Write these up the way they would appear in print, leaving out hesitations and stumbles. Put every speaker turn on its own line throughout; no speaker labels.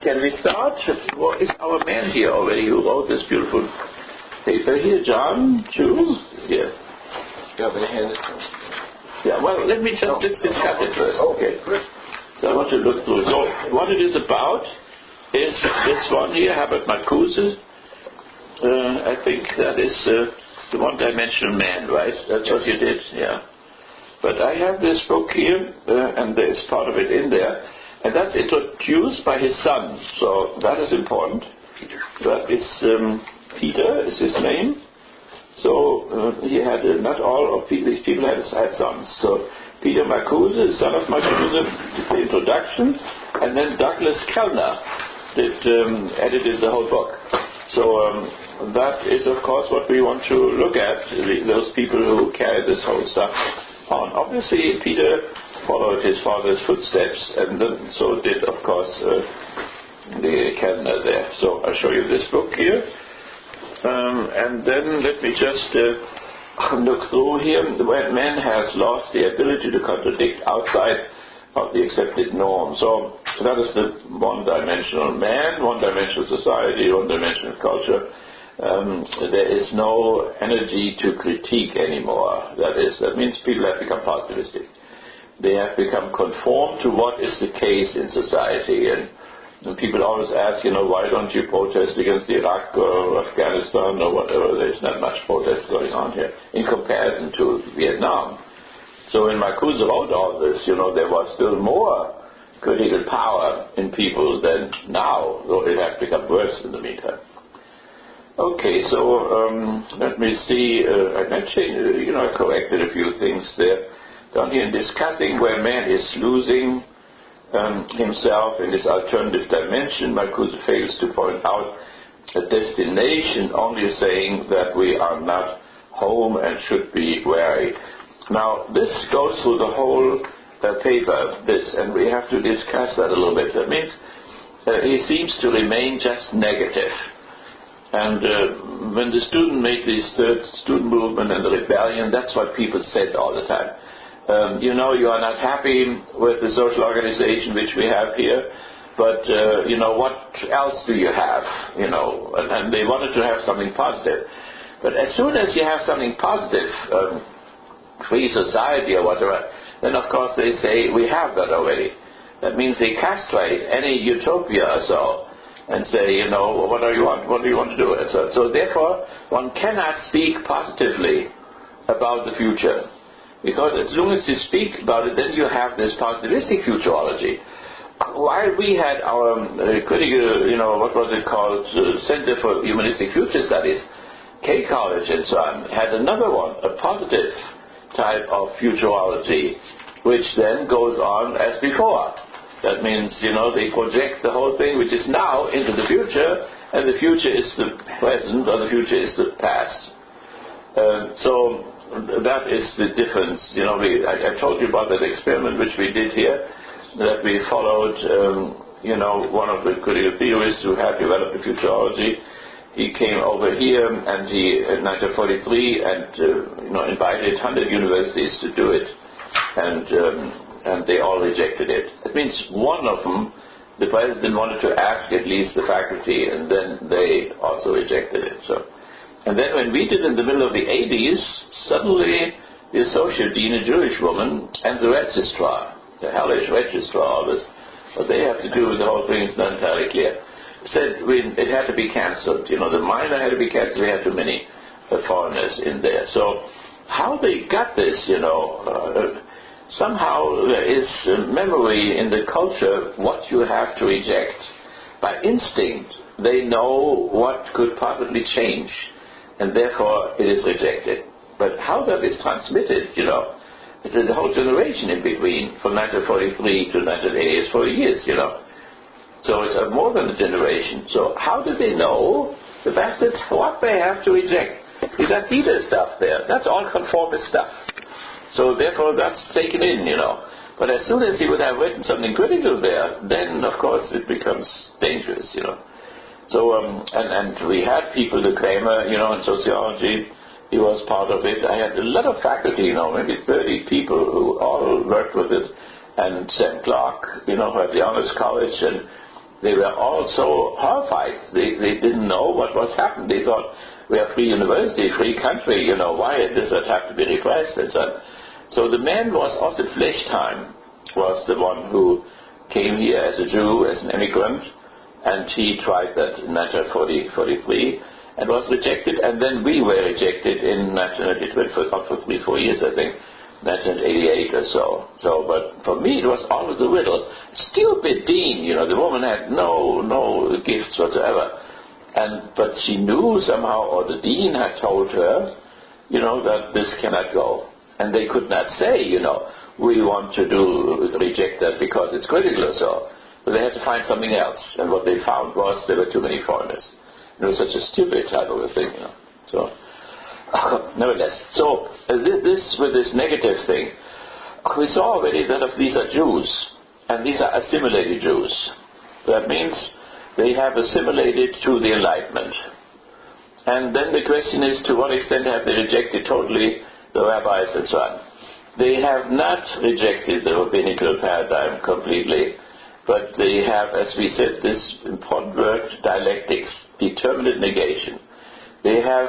Can we start? What is our man here already who wrote this beautiful paper here? John, Jules? Here.
Yeah, they hand it to me.
Yeah, well, let's discuss it first. Okay. So I want to look through it. So what it is about is this one here, Herbert Marcuse. I think that is the one-dimensional man, right? That's what you did, yeah. But I have this book here, and there's part of it in there. And that's introduced by his son, so that is important.
Peter.
That is Peter is his name. So he had not all of these people had sons. So Peter Marcuse, son of Marcuse, did the introduction, and then Douglas Kellner did edited the whole book. So that is, of course, what we want to look at. Those people who carry this whole stuff on. Obviously, Peter followed his father's footsteps, and then so did, of course, the Kellner there. So I'll show you this book here, and then let me just look through here. When man has lost the ability to contradict outside of the accepted norm. So that is the one-dimensional man, one-dimensional society, one-dimensional culture. There is no energy to critique anymore. That means people have become positivistic. They have become conformed to what is the case in society. And people always ask, why don't you protest against Iraq or Afghanistan or whatever? There's not much protest going on here in comparison to Vietnam. So when Marcuse wrote all this, there was still more critical power in people than now, though it has become worse in the meantime. Okay, so let me see. I changed, I corrected a few things there. Down here in discussing where man is losing himself in this alternative dimension, Marcuse fails to point out a destination, only saying that we are not home and should be wary. Now, this goes through the whole paper, and we have to discuss that a little bit. That means he seems to remain just negative. And when the student made this third student movement and the rebellion, that's what people said all the time. You are not happy with the social organization which we have here, but what else do you have? And they wanted to have something positive. But as soon as you have something positive, free society or whatever, then of course they say we have that already. That means they castrate any utopia or so and say, what do you want? What do you want to do? So therefore, one cannot speak positively about the future. Because as long as you speak about it, then you have this positivistic futurology. While we had our critical, what was it called, Center for Humanistic Future Studies, K College and so on, had another one, a positive type of futurology, which then goes on as before. That means, they project the whole thing which is now into the future, and the future is the present, or the future is the past. So that is the difference. I told you about that experiment which we did here, that we followed, one of the critical theorists who had developed the futurology. He came over here, and he, in 1943, and invited 100 universities to do it, and they all rejected it. It means one of them, the president wanted to ask at least the faculty, and then they also rejected it. And then when we did in the middle of the 80s, suddenly the associate dean, a Jewish woman, and the registrar, the hellish registrar, all this, what they have to do with the whole thing is not entirely clear, said it had to be cancelled. The minor had to be cancelled. We had too many foreigners in there. So how they got this, somehow there is memory in the culture what you have to reject. By instinct, they know what could possibly change, and therefore it is rejected. But how that is transmitted, it's a whole generation in between, from 1943 to 1980, is 40 years, So it's more than a generation. So how do they know the bastards what they have to reject? Is that Peter stuff there? That's all conformist stuff. So therefore that's taken in, But as soon as he would have written something critical there, then of course it becomes dangerous, So, and we had people, the Kramer, in sociology, he was part of it. I had a lot of faculty, maybe 30 people who all worked with it, and Sam Clark, who had the Honors College, and They were all so horrified. They didn't know what was happening. They thought, we are free university, free country, why does that have to be repressed and so on. So the man was also Flechtheim, was the one who came here as a Jew, as an immigrant, and he tried that in 1943 and was rejected, and then we were rejected in 1988, for 3-4 years, I think, 1988 or so. But for me, it was always a riddle. Stupid dean, the woman had no gifts whatsoever. But she knew somehow, or the dean had told her, that this cannot go. And they could not say, we want to reject that because it's critical or so. But they had to find something else. And what they found was there were too many foreigners. It was such a stupid type of a thing, So, nevertheless. So, with this negative thing, we saw already that if these are Jews, and these are assimilated Jews, that means they have assimilated to the Enlightenment. And then the question is, to what extent have they rejected totally the rabbis and so on? They have not rejected the rabbinical paradigm completely, but they have, as we said, this important word, dialectics, determinate negation. They have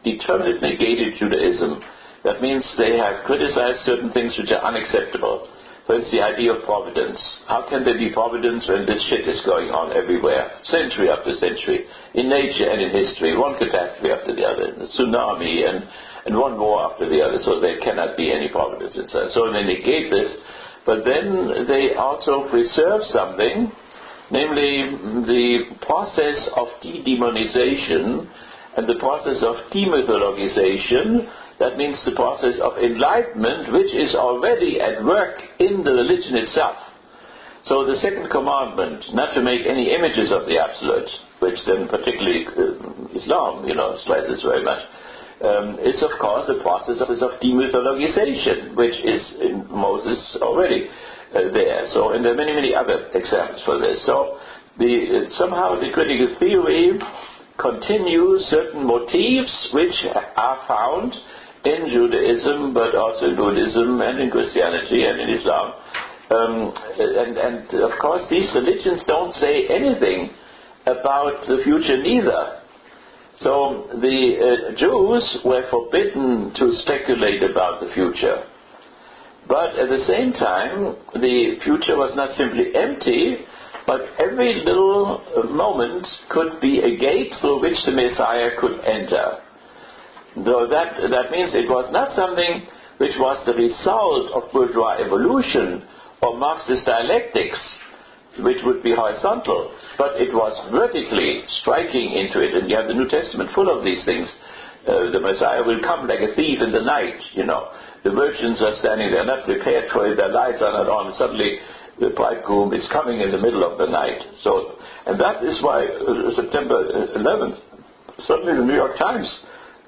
determinate negated Judaism. That means they have criticized certain things which are unacceptable. For instance, the idea of providence. How can there be providence when this shit is going on everywhere, century after century, in nature and in history, one catastrophe after the other, a tsunami and one war after the other, so there cannot be any providence inside. So they negate this, but then they also preserve something, namely the process of de-demonization and the process of demythologization. That means the process of enlightenment, which is already at work in the religion itself. So the second commandment, not to make any images of the absolute, which then particularly Islam, stresses very much, is of course the process of demythologization, which is in Moses already there. So, and there are many, many other examples for this. So somehow the critical theory continues certain motifs which are found in Judaism, but also in Buddhism and in Christianity and in Islam. And of course these religions don't say anything about the future neither. So the Jews were forbidden to speculate about the future. But at the same time, the future was not simply empty, but every little moment could be a gate through which the Messiah could enter. Though that means it was not something which was the result of bourgeois evolution or Marxist dialectics, which would be horizontal, but it was vertically striking into it. And you have the New Testament full of these things. The Messiah will come like a thief in the night, The virgins are standing there, not prepared for it, their lights are not on, and suddenly the bridegroom is coming in the middle of the night. So, and that is why September 11th, suddenly the New York Times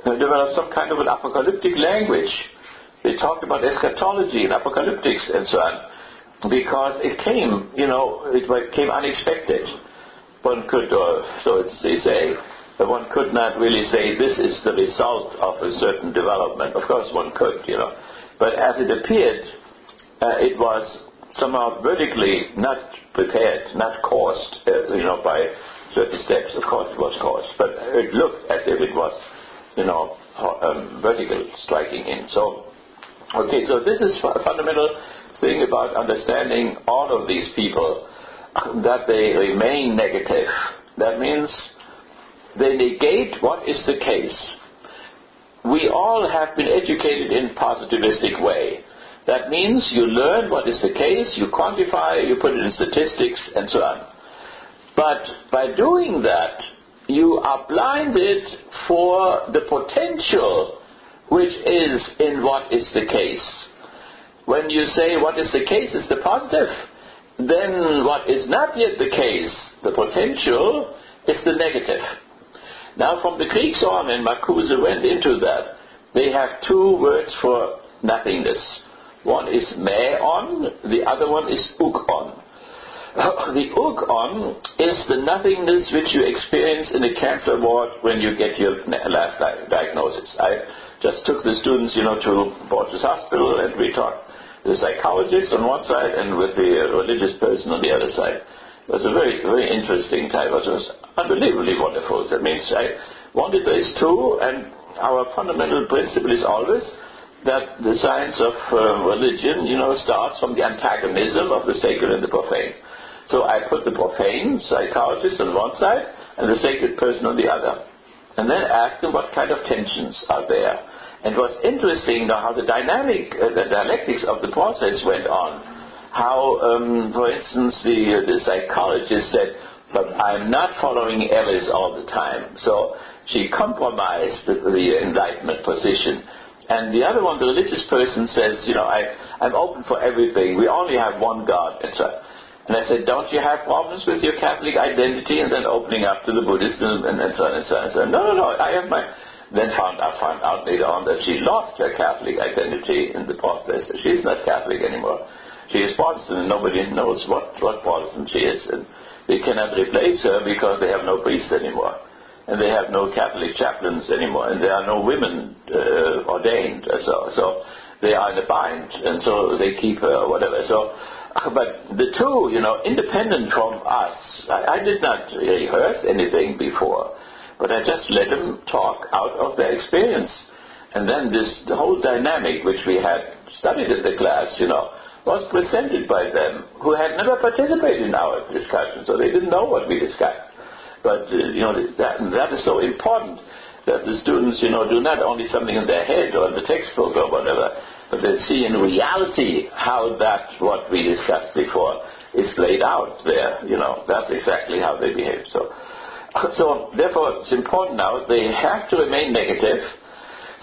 developed some kind of an apocalyptic language. They talked about eschatology and apocalyptics and so on, because it came, it came unexpected. One could, they say, that one could not really say this is the result of a certain development. Of course one could, but as it appeared, it was somehow vertically not prepared, not caused, by certain steps. Of course it was caused, but it looked as if it was, vertical striking in. So, okay, so this is a fundamental thing about understanding all of these people, that they remain negative. That means they negate what is the case. We all have been educated in positivistic way. That means you learn what is the case, you quantify, you put it in statistics, and so on. But by doing that, you are blinded for the potential which is in what is the case. When you say what is the case is the positive, then what is not yet the case, the potential, is the negative. Now from the Greeks on, and Marcuse went into that, they have two words for nothingness. One is meon, the other one is ukon. The ukon is the nothingness which you experience in a cancer ward when you get your last diagnosis. I just took the students, to Borges Hospital, and we talked with the psychologist on one side and with the religious person on the other side. It was a very, very interesting time. It was unbelievably wonderful. That means I wanted those two, and our fundamental principle is always that the science of religion, starts from the antagonism of the sacred and the profane. So I put the profane psychologist on one side and the sacred person on the other. And then ask them what kind of tensions are there. And it was interesting how the dialectics of the process went on. How, for instance, the psychologist said, but I'm not following Ellis all the time. So she compromised the Enlightenment position. And the other one, the religious person, says, I'm open for everything. We only have one God, etc. And I said, don't you have problems with your Catholic identity? And then opening up to the Buddhist and so on and so on. And so on. No, I have my... Then I found out later on that she lost her Catholic identity in the process. She's not Catholic anymore. She is Protestant, and nobody knows what Protestant she is. And they cannot replace her because they have no priests anymore. And they have no Catholic chaplains anymore. And there are no women ordained. So they are in a bind. And so they keep her or whatever. So... But the two, independent from us, I did not rehearse anything before, but I just let them talk out of their experience. And then the whole dynamic which we had studied in the class, was presented by them who had never participated in our discussion, so they didn't know what we discussed. But, that is so important that the students, do not only something in their head or in the textbook or whatever, but they see in reality how what we discussed before is played out there. That's exactly how they behave. So therefore, it's important now, they have to remain negative.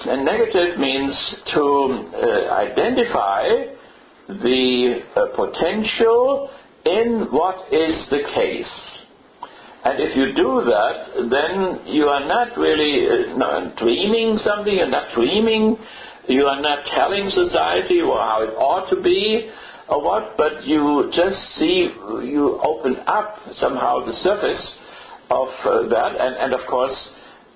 And negative means to identify the potential in what is the case. And if you do that, then you are not really dreaming something, you're not dreaming. You are not telling society how it ought to be or what, but you just see, you open up somehow the surface of that, and of course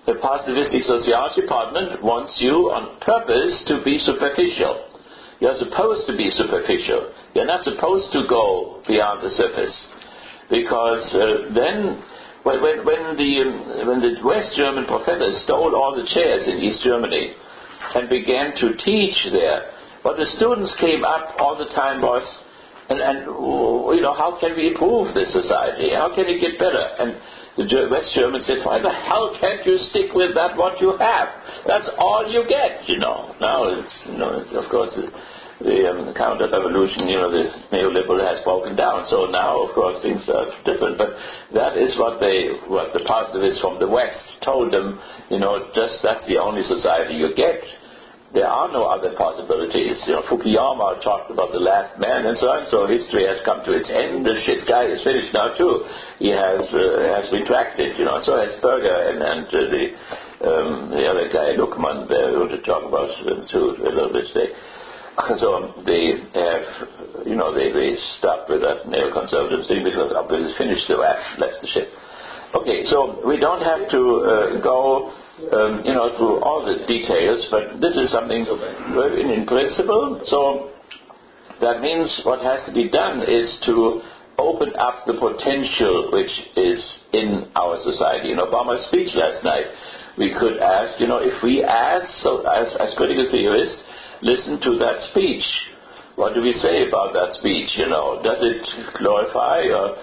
the positivistic sociology department wants you on purpose to be superficial. You're supposed to be superficial. You're not supposed to go beyond the surface, because then when the West German professors stole all the chairs in East Germany and began to teach there, what the students came up all the time was, how can we improve this society? How can it get better? And the West Germans said, why the hell can't you stick with what you have? That's all you get, Now, it's of course, the counter-revolution, the neoliberal has broken down. So now, of course, things are different. But that is what the positivists from the West told them, that's the only society you get. There are no other possibilities. Fukuyama talked about the last man and so on. So history has come to its end. The shit guy is finished now too. He has retracted, So has Berger and the other guy, Luckmann, they were to talk about too a little bit today. So they have, they stopped with that neoconservative thing because obviously it's finished, the left the ship. Okay, so we don't have to go, through all the details, but this is something in principle. So that means what has to be done is to open up the potential which is in our society. In Obama's speech last night, we could ask, if we ask, so as critical theorists, listen to that speech. What do we say about that speech? Does it glorify or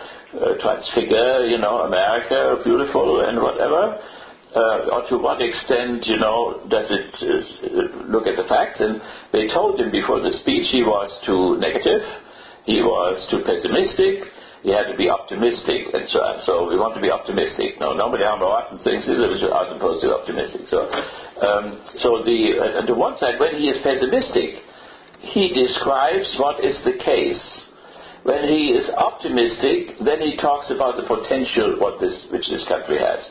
transfigure, America, beautiful and whatever? Or to what extent, does it look at the facts? And they told him before the speech he was too negative, he was too pessimistic, he had to be optimistic, and so on. So we want to be optimistic. No, nobody on thinks we are supposed to be optimistic. So, on the one side, when he is pessimistic, he describes what is the case. When he is optimistic, then he talks about the potential which this country has.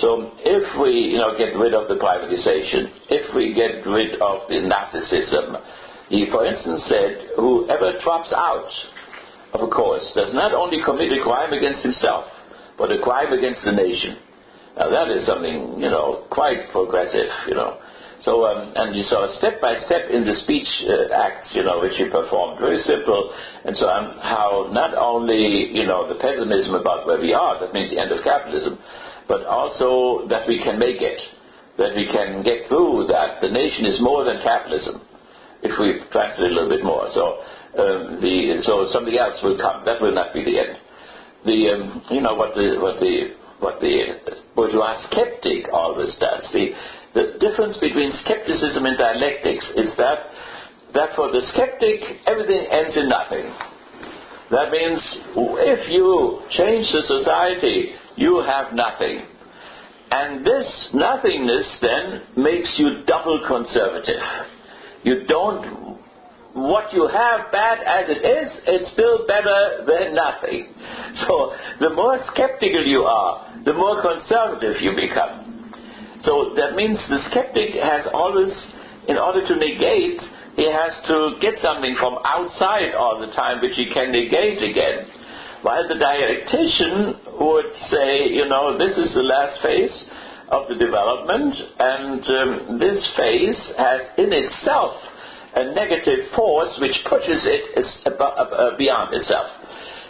So if we, get rid of the privatization, if we get rid of the narcissism, he, for instance, said, whoever drops out of a course does not only commit a crime against himself, but a crime against the nation. Now that is something, quite progressive, So, and you saw step by step in the speech acts, which he performed, very simple, and so on, how not only, the pessimism about where we are, that means the end of capitalism, but also that we can make it, that we can get through, that the nation is more than capitalism, if we translate a little bit more. So, so something else will come. That will not be the end. What the bourgeois skeptic always does. The difference between skepticism and dialectics is that for the skeptic, everything ends in nothing. That means if you change the society, you have nothing. And this nothingness then makes you double conservative. You don't, what you have, bad as it is, it's still better than nothing. So the more skeptical you are, the more conservative you become. So that means the skeptic has always, in order to negate, he has to get something from outside all the time which he can negate again. While the dialectician would say, this is the last phase of the development, and this phase has in itself a negative force which pushes it beyond itself.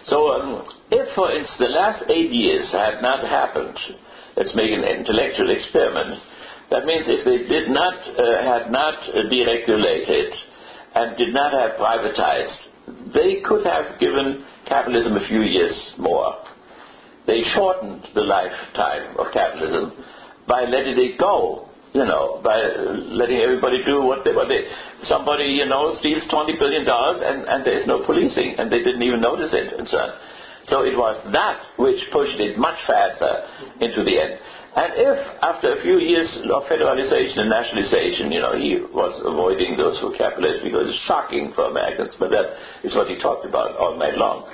So if, for instance, the last 8 years had not happened, let's make an intellectual experiment, that means if they had not deregulated and did not have privatized, they could have given capitalism a few years more. They shortened the lifetime of capitalism by letting it go, by letting everybody do what they somebody, steals $20 billion and there is no policing and they didn't even notice it and so on. So it was that which pushed it much faster into the end. And if after a few years of federalization and nationalization, he was avoiding those who capitalists because it's shocking for Americans, but that is what he talked about all night long.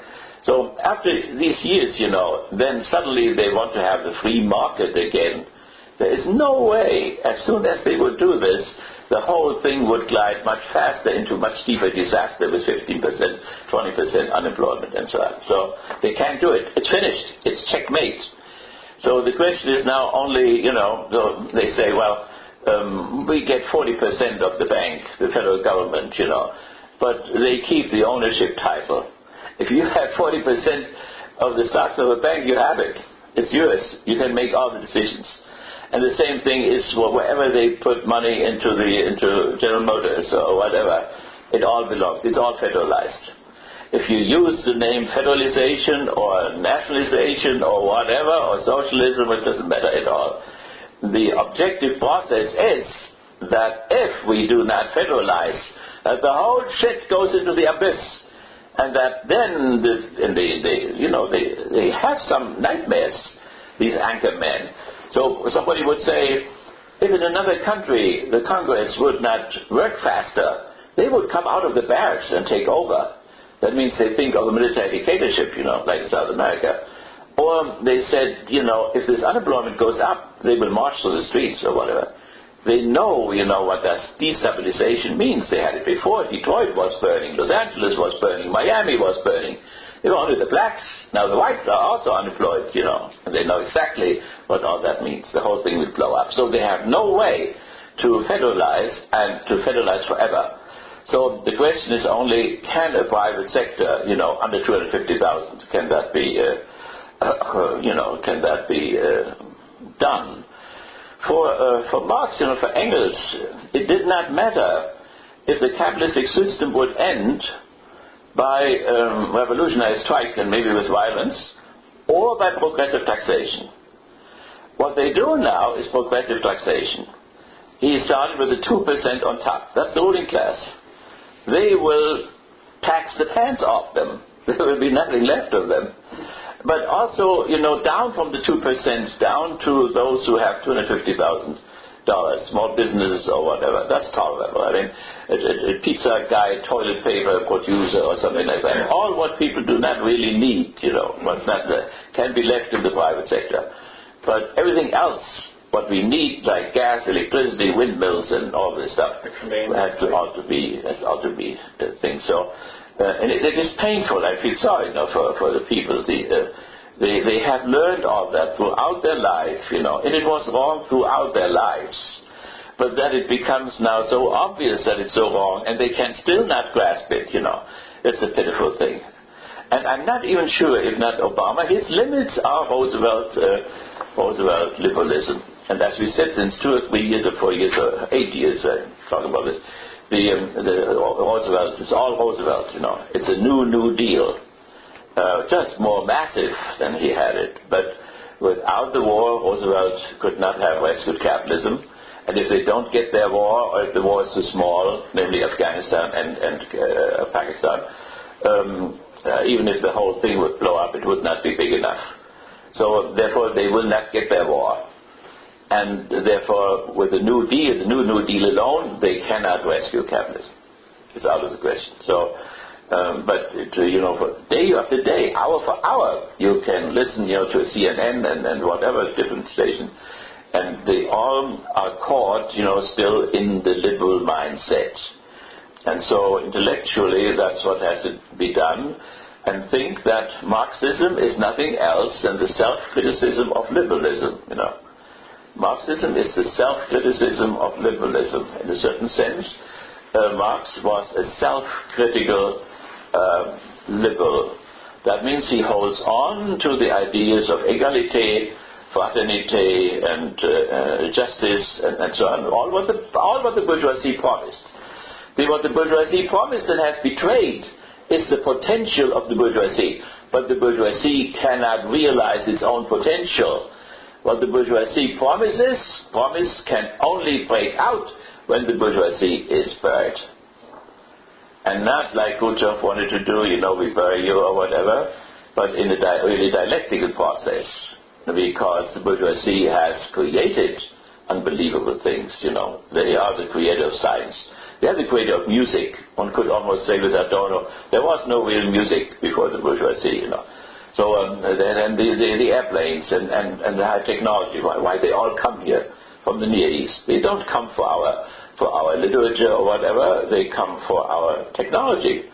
So after these years, then suddenly they want to have the free market again. There is no way, as soon as they would do this, the whole thing would glide much faster into much deeper disaster with 15%, 20% unemployment and so on. So they can't do it. It's finished. It's checkmate. So the question is now only, they say, well, we get 40% of the bank, the federal government, but they keep the ownership title. If you have 40% of the stocks of a bank, you have it. It's yours. You can make all the decisions. And the same thing is wherever they put money into General Motors or whatever, it all belongs. It's all federalized. If you use the name federalization or nationalization or whatever, or socialism, it doesn't matter at all. The objective process is that if we do not federalize, that the whole shit goes into the abyss. And that then they have some nightmares, these anchor men. So somebody would say, if in another country the Congress would not work faster, they would come out of the barracks and take over. That means they think of a military dictatorship, like in South America. Or they said, if this unemployment goes up, they will march through the streets or whatever. They know, what that destabilization means. They had it before. Detroit was burning. Los Angeles was burning. Miami was burning. They were only the blacks. Now the whites are also unemployed, and they know exactly what all that means. The whole thing will blow up. So they have no way to federalize and to federalize forever. So the question is only, can a private sector, under 250,000, can that be, done? For Marx, for Engels, it did not matter if the capitalistic system would end by revolutionary strike and maybe with violence, or by progressive taxation. What they do now is progressive taxation. He started with the 2% on top. That's the ruling class. They will tax the pants off them. There will be nothing left of them. But also, down from the 2% down to those who have $250,000, small businesses or whatever. That's tolerable. I mean, a pizza guy, toilet paper producer or something like that. All what people do not really need, what's not can be left in the private sector. But everything else, what we need, like gas, electricity, windmills, and all this stuff, ought to be things. So, and it is painful. I feel sorry, for the people. They have learned all that throughout their life, and it was wrong throughout their lives. but that it becomes now so obvious that it's so wrong, and they can still not grasp it, It's a pitiful thing. And I'm not even sure, if not Obama, his limits are Roosevelt liberalism. And as we said, since 2 or 3 years or 4 years or 8 years, talking about this, the Roosevelt, it's all Roosevelt, It's a new deal. Just more massive than he had it. But without the war, Roosevelt could not have rescued capitalism. And if they don't get their war, or if the war is too small, namely Afghanistan and Pakistan, even if the whole thing would blow up, it would not be big enough. So therefore, they will not get their war. And therefore, with the New Deal, the New Deal alone, they cannot rescue capitalism. It's out of the question. So, but for day after day, hour for hour, you can listen, to CNN and whatever different station, and they all are caught, still in the liberal mindset. And so intellectually, that's what has to be done, and think that Marxism is nothing else than the self-criticism of liberalism, Marxism is the self-criticism of liberalism. In a certain sense, Marx was a self-critical liberal. That means he holds on to the ideas of égalité, fraternité, and justice, and so on. All what the bourgeoisie promised. What the bourgeoisie promised and has betrayed is the potential of the bourgeoisie. But the bourgeoisie cannot realize its own potential. What the bourgeoisie promise can only break out when the bourgeoisie is buried. And not like Rudolf wanted to do, we bury you or whatever, but in a really dialectical process. Because the bourgeoisie has created unbelievable things, They are the creator of science. They are the creator of music. One could almost say with Adorno, there was no real music before the bourgeoisie, So and the airplanes and the high technology, why they all come here from the Near East. They don't come for our literature or whatever. They come for our technology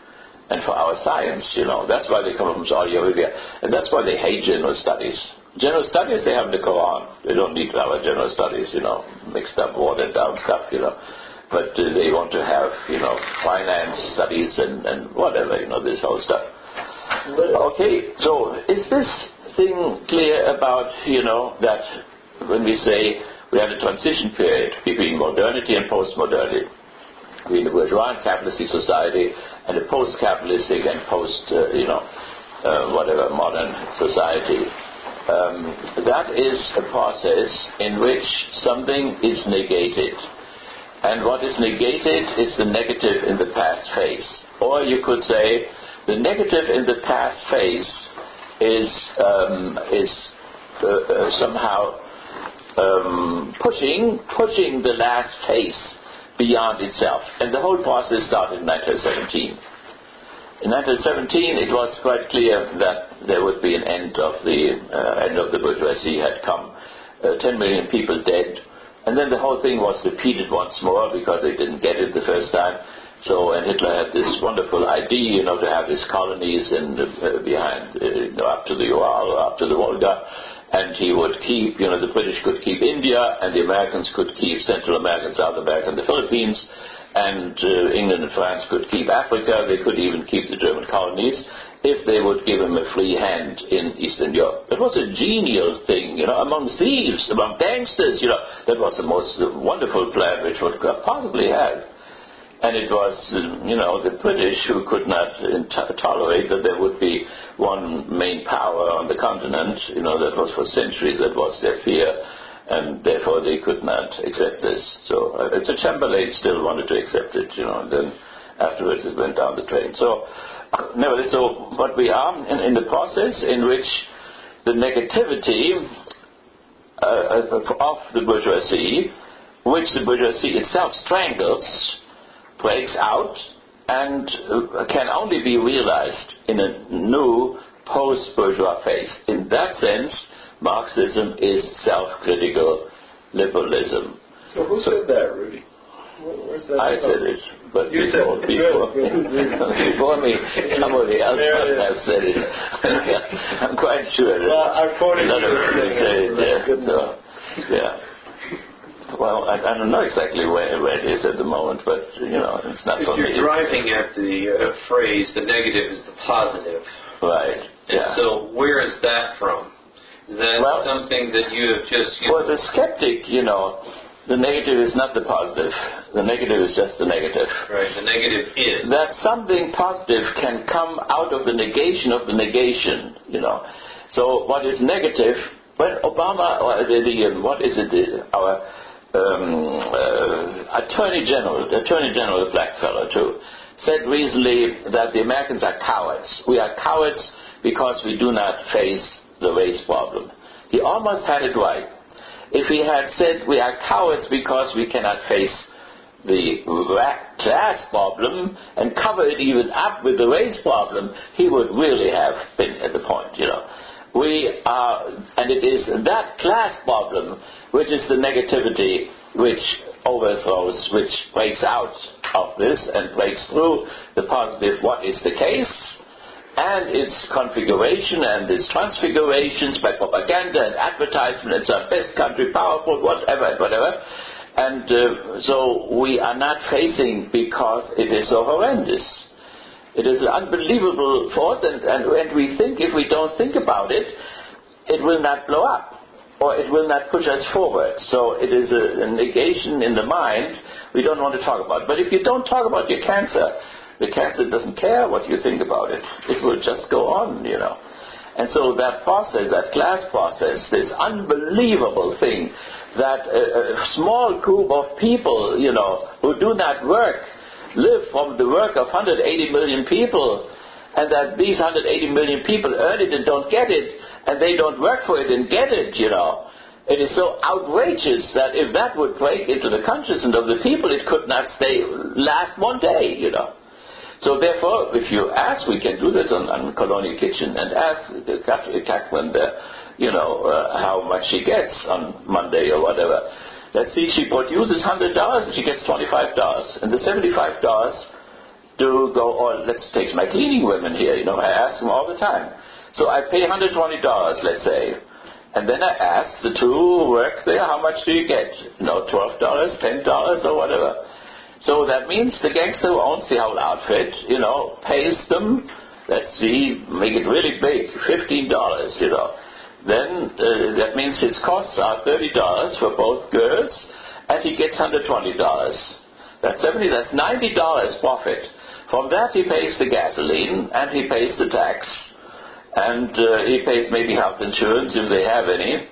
and for our science. That's why they come from Saudi Arabia, and that's why they hate general studies. General studies they have in the Quran. They don't need our general studies, mixed up, watered down stuff, But they want to have, finance studies and whatever, this whole stuff. Okay, so is this thing clear about, that when we say we had a transition period between modernity and post-modernity, between the bourgeois and capitalistic society and a post-capitalistic and whatever modern society? That is a process in which something is negated. And what is negated is the negative in the past phase. Or you could say the negative in the past phase is somehow pushing the last phase beyond itself. And the whole process started in 1917. In 1917, it was quite clear that there would be an end of the bourgeoisie had come. 10 million people dead. And then the whole thing was repeated once more because they didn't get it the first time. So, and Hitler had this wonderful idea, to have his colonies behind, up to the Ural or up to the Volga. And he would keep, the British could keep India, and the Americans could keep Central America, South America, and the Philippines. And England and France could keep Africa. They could even keep the German colonies if they would give him a free hand in Eastern Europe. It was a genial thing, among thieves, among gangsters, That was the most wonderful plan which one could possibly have. And it was, the British who could not tolerate that there would be one main power on the continent, that was for centuries, that was their fear. And therefore they could not accept this. So the Chamberlain still wanted to accept it, and then afterwards it went down the drain. So, nevertheless, what we are in the process in which the negativity of the bourgeoisie, which the bourgeoisie itself strangles, breaks out and can only be realized in a new post-bourgeois phase. In that sense, Marxism is self-critical liberalism.
So who said that, Rudy? Where's that?
I said it, but before me, somebody else must have said it. I'm quite sure that
I quoted
none of them said it there. So, yeah. Well, I don't know exactly where it is at the moment, but, it's not for me.
You're driving at the phrase, the negative is the positive.
Right, yeah.
And so where is that from? Is that something that you have just...
For the skeptic, the negative is not the positive. The negative is just the negative.
Right, the negative is.
That something positive can come out of the negation of the negation, So what is negative, when Obama, or our Attorney General, the black fellow too, said recently that the Americans are cowards. We are cowards because we do not face the race problem. He almost had it right. If he had said we are cowards because we cannot face the class problem and cover it even up with the race problem, he would really have been at the point, We are, and it is that class problem which is the negativity which overthrows, which breaks out of this and breaks through the positive what is the case, and its configuration and its transfigurations by propaganda and advertisement. It's our best country, powerful, whatever. And so we are not facing because it is so horrendous. It is an unbelievable force, and we think if we don't think about it, it will not blow up, or it will not push us forward. So it is a negation in the mind we don't want to talk about. But if you don't talk about your cancer, the cancer doesn't care what you think about it. It will just go on, And so that process, that class process, this unbelievable thing that a small group of people, who do not work, live from the work of 180 million people, and that these 180 million people earn it and don't get it, and they don't work for it and get it, It is so outrageous that if that would break into the consciousness of the people, it could not last one day, So therefore, if you ask, we can do this on Colonial Kitchen, and ask Catherine, how much she gets on Monday or whatever. Let's see, she produces $100 and she gets $25, and the $75 do go. Or let's take my cleaning women here. I ask them all the time. So I pay $120, let's say, and then I ask the two who work there, how much do you get? $12, $10, or whatever. So that means the gangster who owns the whole outfit, pays them, let's see, make it really big, $15, Then that means his costs are $30 for both girls, and he gets $120. That's $70, that's $90 profit. From that he pays the gasoline, and he pays the tax, and he pays maybe health insurance if they have any.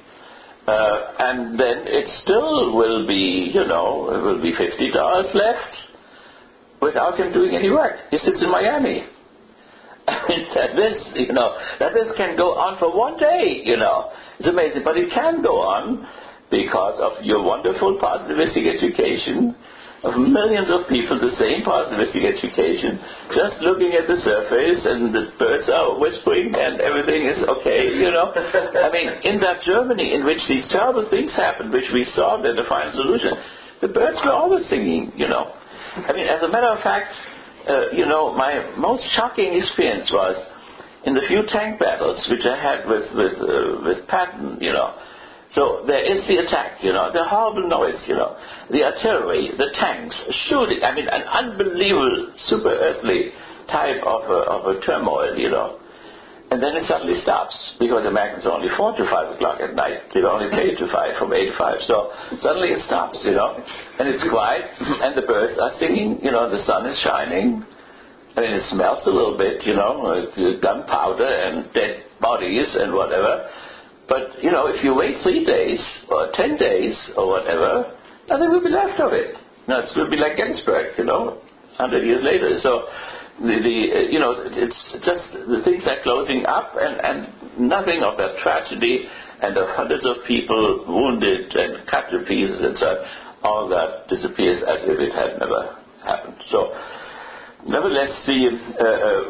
And then it still will be, it will be $50 left without him doing any work. He sits in Miami. And that this can go on for one day, It's amazing. But it can go on because of your wonderful positivistic education, of millions of people the same positivistic education, just looking at the surface and the birds are whispering and everything is okay, I mean, in that Germany in which these terrible things happened, which we saw there, the final solution, the birds were always singing, I mean, as a matter of fact, my most shocking experience was in the few tank battles which I had with Patton, So there is the attack, the horrible noise, the artillery, the tanks, shooting. I mean, an unbelievable, super earthly type of a turmoil, And then it suddenly stops because the Americans are only 4 to 5 o'clock at night. They only pay to 5 from 8 to 5. So suddenly it stops, and it's quiet, and the birds are singing. The sun is shining. I mean, it smells a little bit, gunpowder and dead bodies and whatever. But, if you wait 3 days or 10 days or whatever, nothing will be left of it. No, it will be like Gettysburg, 100 years later. So, it's just the things are closing up and nothing of that tragedy and of hundreds of people wounded and cut to pieces and so on, all that disappears as if it had never happened. So, nevertheless,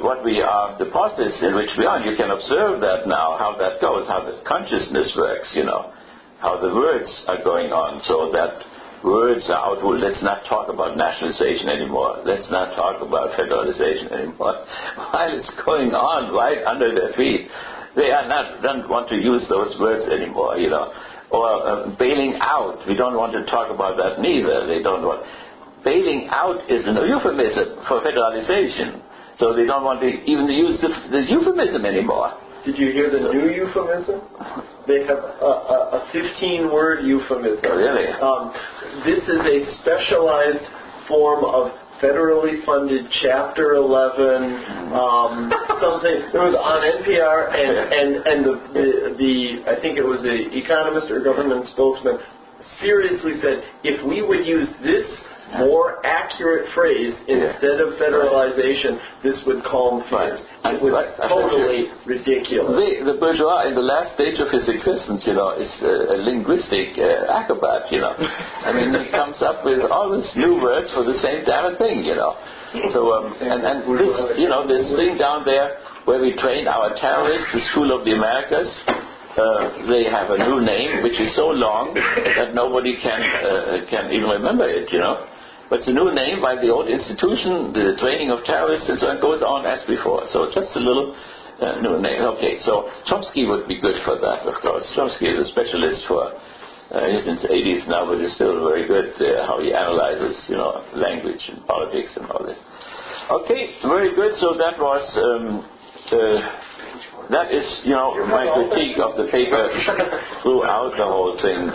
what we are, the process in which we are, you can observe that now, how that goes, how the consciousness works, how the words are going on, so that words are out. Well, let's not talk about nationalization anymore. Let's not talk about federalization anymore. While it's going on right under their feet, they don't want to use those words anymore, Or bailing out. We don't want to talk about that neither. They don't want. Bailing out is a euphemism for federalization. So they don't want to even use the euphemism anymore.
Did you hear the new euphemism? They have a 15-word euphemism.
Really?
This is a specialized form of federally funded Chapter 11, something. It was on NPR, and the I think it was the economist or government spokesman seriously said, if we would use this more accurate phrase instead of federalization, this would calm fears. It was totally ridiculous.
The bourgeois, in the last stage of his existence, is a linguistic acrobat. I mean, he comes up with all these new words for the same damn thing. So and this, this thing down there where we train our terrorists, the School of the Americas. They have a new name which is so long that nobody can even remember it. But it's a new name by the old institution, the training of terrorists, and so it goes on as before. So just a little new name. Okay, so Chomsky would be good for that, of course. Chomsky is a specialist for, he's in his 80s now, but he's still very good how he analyzes, language and politics and all this. Okay, very good. So that was, that is, my critique of the paper throughout the whole thing.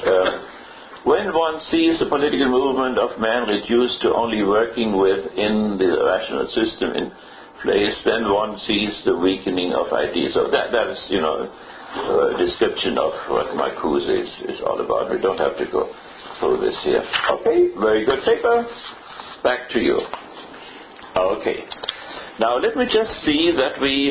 When one sees the political movement of man reduced to only working within the rational system in place, then one sees the weakening of ideas. So that is, a description of what Marcuse is all about. We don't have to go through this here. Okay, very good paper. Back to you. Okay. Now let me just see that we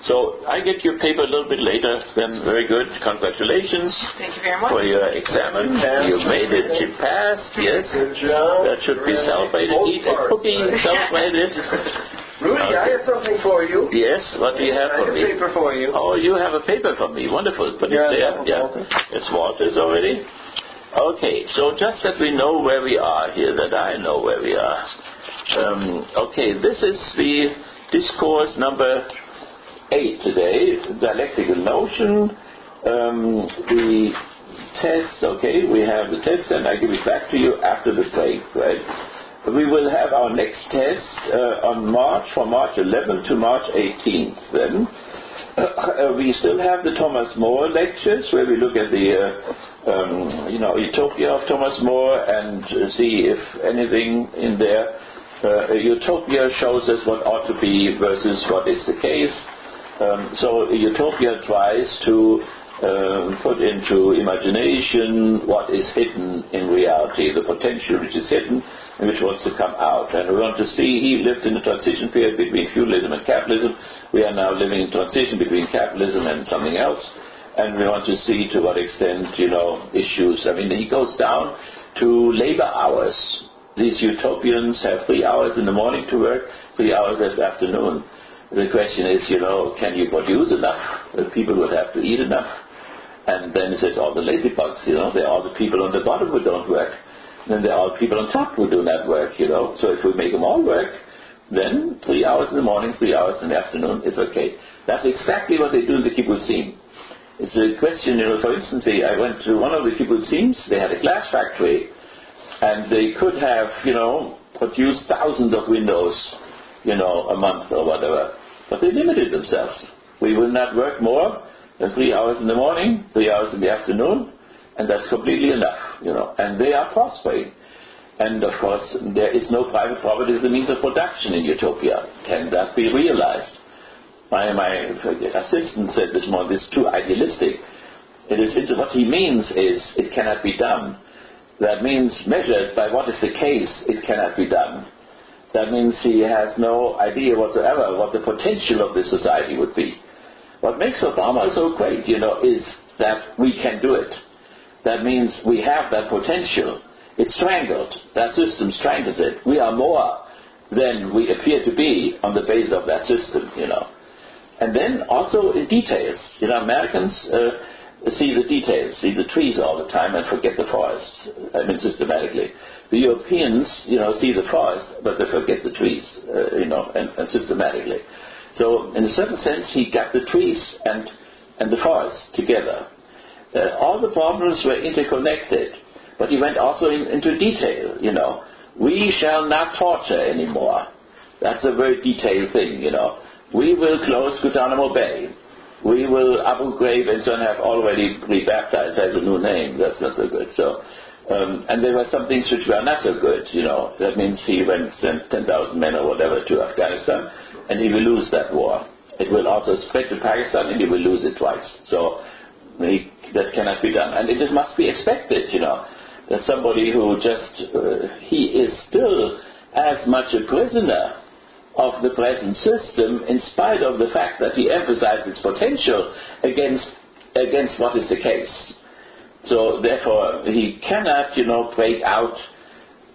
so I get your paper a little bit later, then very good. Congratulations.
Thank you very much.
For your examen. You made it. You passed, yes.
Good job.
That should be celebrated. Eat a cookie, celebrate it.
Rudy,
Okay.
I have something for you.
Yes, what do you have for
I have
me?
a paper for you.
Oh, you have a paper for me. Wonderful. Put it there. Yeah. It's Walter's already. Okay, so just that we know where we are here, that I know where we are. Okay, this is the discourse number 8 today, dialectical notion. The test, okay, we have the test, and I give it back to you after the break, right? We will have our next test from March 11th to March 18th then. We still have the Thomas More lectures where we look at the Utopia of Thomas More and see if anything in there. Utopia shows us what ought to be versus what is the case. So Utopia tries to put into imagination what is hidden in reality, the potential which is hidden and which wants to come out. And we want to see, he lived in the transition period between feudalism and capitalism. We are now living in transition between capitalism and something else. And we want to see to what extent, issues. I mean, he goes down to labor hours. These utopians have 3 hours in the morning to work, 3 hours at the afternoon. The question is, can you produce enough? The people would have to eat enough. And then it says all the lazy bugs, there are all the people on the bottom who don't work. Then there are people on top who do not work, So if we make them all work, then 3 hours in the morning, 3 hours in the afternoon is okay. That's exactly what they do in the kibbutzim. It's a question, for instance, I went to one of the kibbutzim, they had a glass factory, and they could have, produced thousands of windows, a month or whatever. But they limited themselves. We will not work more than 3 hours in the morning, 3 hours in the afternoon, and that's completely enough, And they are prospering. And of course, there is no private property as the means of production in utopia. Can that be realized? My assistant said this morning, this is too idealistic. What he means is, it cannot be done. That means measured by what is the case, it cannot be done. That means he has no idea whatsoever what the potential of this society would be. What makes Obama so great, is that we can do it. That means we have that potential. It's strangled. That system strangles it. We are more than we appear to be on the basis of that system, And then also in details. Americans see the details, see the trees all the time and forget the forest. Systematically. The Europeans, see the forest, but they forget the trees, and systematically. So in a certain sense, he got the trees and the forest together. all the problems were interconnected. But he went also into detail, We shall not torture anymore. That's a very detailed thing, We will close Guantanamo Bay. We will, Abu Ghraib and so on have already rebaptized, has a new name. That's not so good. So, and there were some things which were not so good, That means he sent 10,000 men or whatever to Afghanistan, and he will lose that war. It will also spread to Pakistan, and he will lose it twice. So that cannot be done. And it must be expected, that somebody who he is still as much a prisoner of the present system, in spite of the fact that he emphasized its potential against what is the case. So therefore, he cannot, break out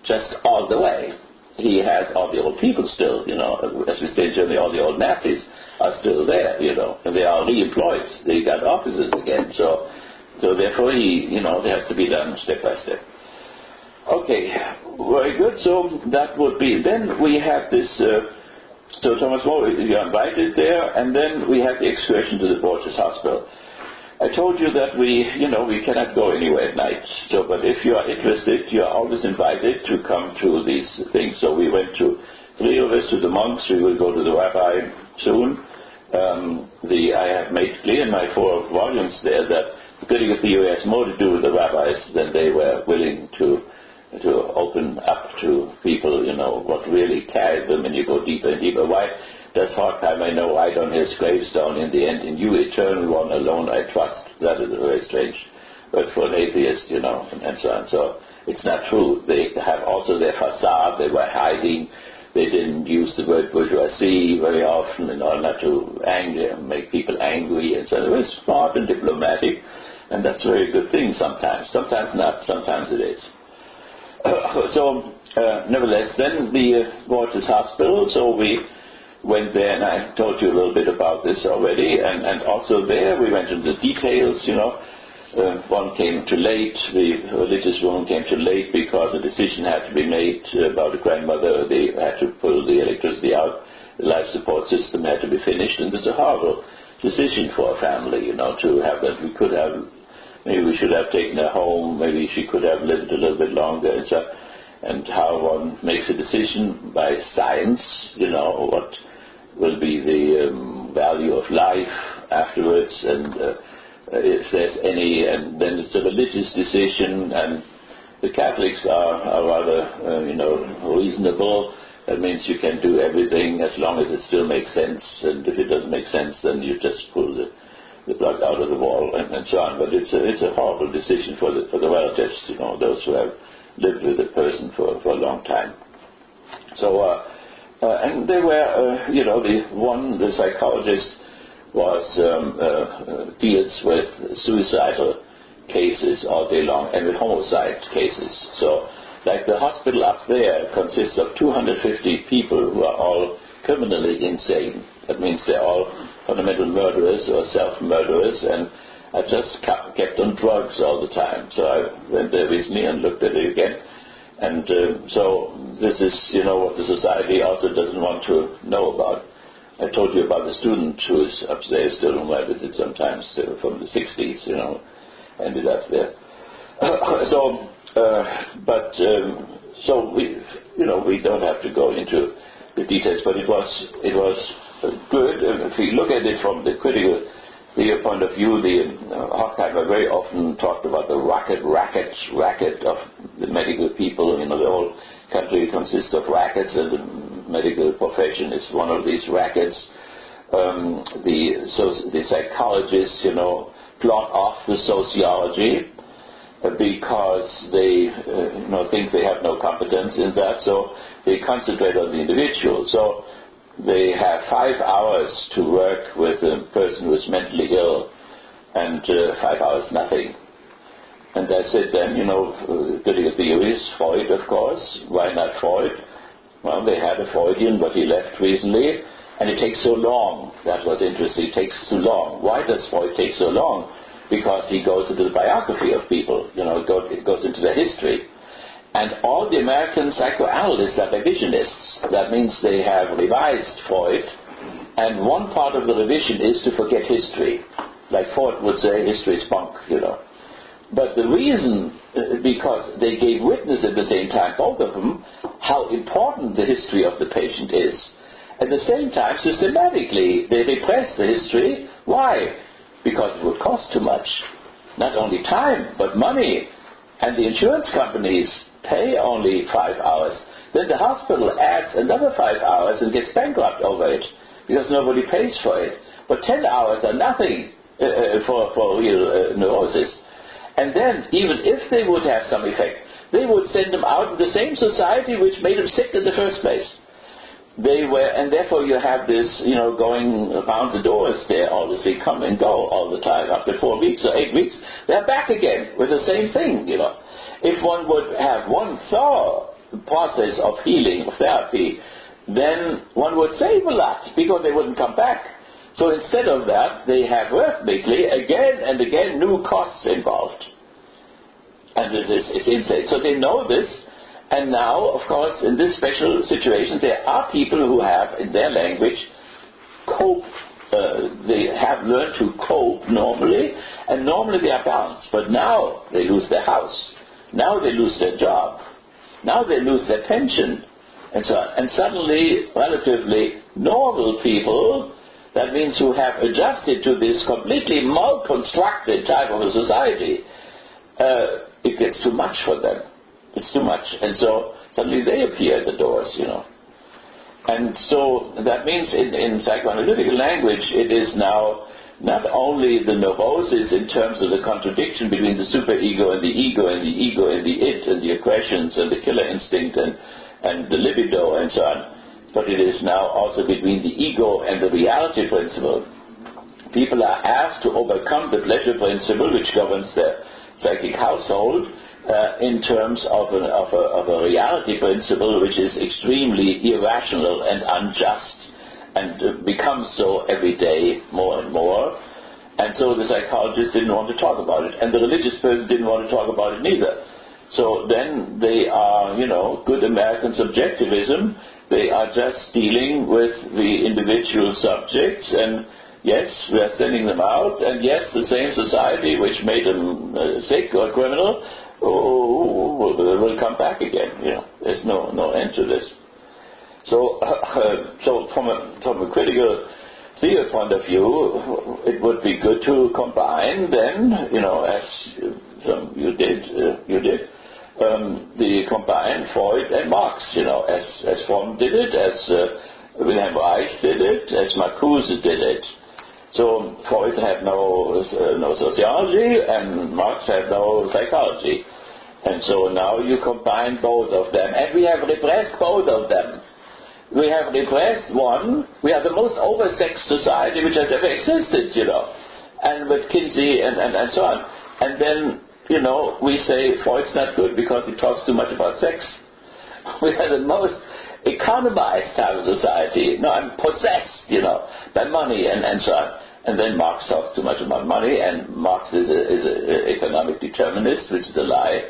just all the way. He has all the old people still, as we say in Germany, all the old Nazis are still there, and they are re-employed. They got offices again. So therefore, it has to be done step by step. Okay, very good. So that would be. Then we had this. So Thomas More, you're invited there, and then we had the excursion to the Borges Hospital. I told you that we cannot go anywhere at night. So, but if you are interested, you are always invited to come to these things. So we went to 3 of us to the monks. We will go to the rabbi soon. I have made clear in my 4 volumes there that the critical theory has more to do with the rabbis than they were willing to open up to people, what really carried them, and you go deeper and deeper. Why does Horkheimer know I on his gravestone in the end, in you eternal one alone I trust? That is a very strange word for an atheist, and so on. So it's not true. They have also their facade. They were hiding. They didn't use the word bourgeoisie very often in order not to make people angry, and so it was smart and diplomatic, and that's a very good thing sometimes. Sometimes not. Sometimes it is. Nevertheless, then the Borges Hospital, so we went there, and I told you a little bit about this already, and also there we went into the details, one came too late, the religious woman came too late because a decision had to be made about a grandmother. They had to pull the electricity out, the life support system had to be finished, and it's a horrible decision for a family, to have that. Maybe we should have taken her home, maybe she could have lived a little bit longer, and so, and how one makes a decision by science, what will be the value of life afterwards, and if there's any, and then it's a religious decision, and the Catholics are rather, reasonable. That means you can do everything as long as it still makes sense, and if it doesn't make sense, then you just pull the plug out of the wall, and so on. But it's a horrible decision for the relatives, those who have lived with the person for a long time. So, and they were, the psychologist deals with suicidal cases all day long and with homicide cases. So, like the hospital up there consists of 250 people who are all criminally insane. That means they're all fundamental murderers or self-murderers, and I just kept on drugs all the time. So I went there recently and looked at it again. And so this is, what the society also doesn't want to know about. I told you about the student who's upstairs still, whom I visit sometimes from the 60s, ended up there. So we don't have to go into the details, but it was good. If you look at it from the critical theory point of view, the Horkheimer very often talked about the racket of the medical people. The whole country consists of rackets, and the medical profession is one of these rackets. The psychologists, plot off the sociology because they think they have no competence in that, so they concentrate on the individual. So they have 5 hours to work with a person who is mentally ill, and 5 hours nothing. And that's it then, critical theories, Freud, of course. Why not Freud? Well, they had a Freudian, but he left recently, and it takes so long. That was interesting. It takes too long. Why does Freud take so long? Because he goes into the biography of people, it goes into their history. And all the American psychoanalysts are revisionists. That means they have revised Freud, and one part of the revision is to forget history. Like Ford would say, history is bunk, But the reason, because they gave witness at the same time, both of them, how important the history of the patient is. At the same time, systematically, they repress the history. Why? Because it would cost too much. Not only time, but money. And the insurance companies pay only 5 hours. Then the hospital adds another 5 hours and gets bankrupt over it, because nobody pays for it. But 10 hours are nothing for real neurosis. And then, even if they would have some effect, they would send them out in the same society which made them sick in the first place. And therefore you have this, going around the doors there, obviously come and go all the time. After 4 weeks or 8 weeks, they're back again with the same thing, If one would have one thorough process of healing, of therapy, then one would save a lot, because they wouldn't come back. So instead of that, they have rhythmically, again and again, new costs involved. And it's insane. So they know this, and now, of course, in this special situation, there are people who have, in their language, they have learned to cope normally, and normally they are balanced. But now they lose their house. Now they lose their job. Now they lose their pension, and so on. And suddenly, relatively normal people, that means who have adjusted to this completely mal-constructed type of a society, it gets too much for them. It's too much. And so suddenly they appear at the doors, And so that means in psychoanalytical language, it is now not only the neurosis in terms of the contradiction between the superego and the ego and the ego and the it and the aggressions and the killer instinct and the libido and so on, but it is now also between the ego and the reality principle. People are asked to overcome the pleasure principle which governs their psychic household in terms of a reality principle which is extremely irrational and unjust, and becomes so every day more and more. And so the psychologist didn't want to talk about it, and the religious person didn't want to talk about it neither. So then they are, good American subjectivism. They are just dealing with the individual subjects, and yes, we are sending them out, and yes, the same society which made them sick or criminal will come back again. There's no end to this. So from a critical theory point of view, it would be good to combine then, as you did, the combine Freud and Marx, as Fromm did it, as Wilhelm Reich did it, as Marcuse did it. So Freud had no sociology, and Marx had no psychology. And so now you combine both of them, and we have repressed both of them. We have repressed one. We are the most oversexed society which has ever existed, and with Kinsey and so on. And then, we say Freud's not good because he talks too much about sex. We are the most economized type of society. No, I'm possessed, by money and so on. And then Marx talks too much about money, and Marx is an economic determinist, which is a lie.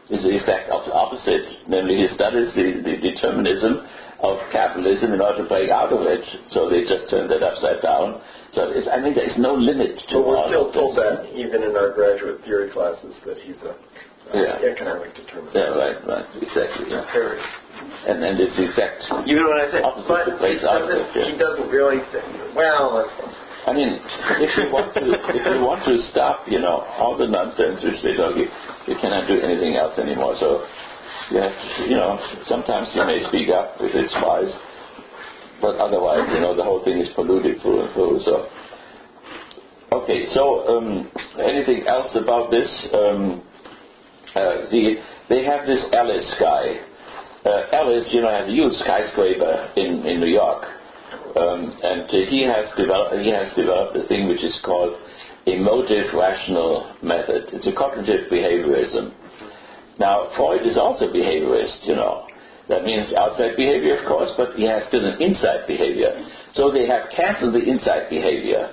Is the effect of the opposite, namely he studies the determinism of capitalism in order to break out of it. So they just turn that upside down. So there is no limit to
all. We're still told that even in our graduate theory classes that he's a economic determinist.
Yeah, right, exactly.
Yeah. Theorist.
And it's the exact
what I say.
opposite.
But he doesn't really say. Well,
I mean, if you want to stop, all the nonsense which they talk, you cannot do anything else anymore. So you have to, sometimes you may speak up if it's wise, but otherwise, the whole thing is polluted through and through. So, okay. So, anything else about this? They have this Ellis guy. Ellis, has a huge skyscraper in New York. And he has developed a thing which is called Emotiv rational method. It's a cognitive behaviorism. Now, Freud is also a behaviorist, That means outside behavior, of course, but he has still an inside behavior. So they have canceled the inside behavior.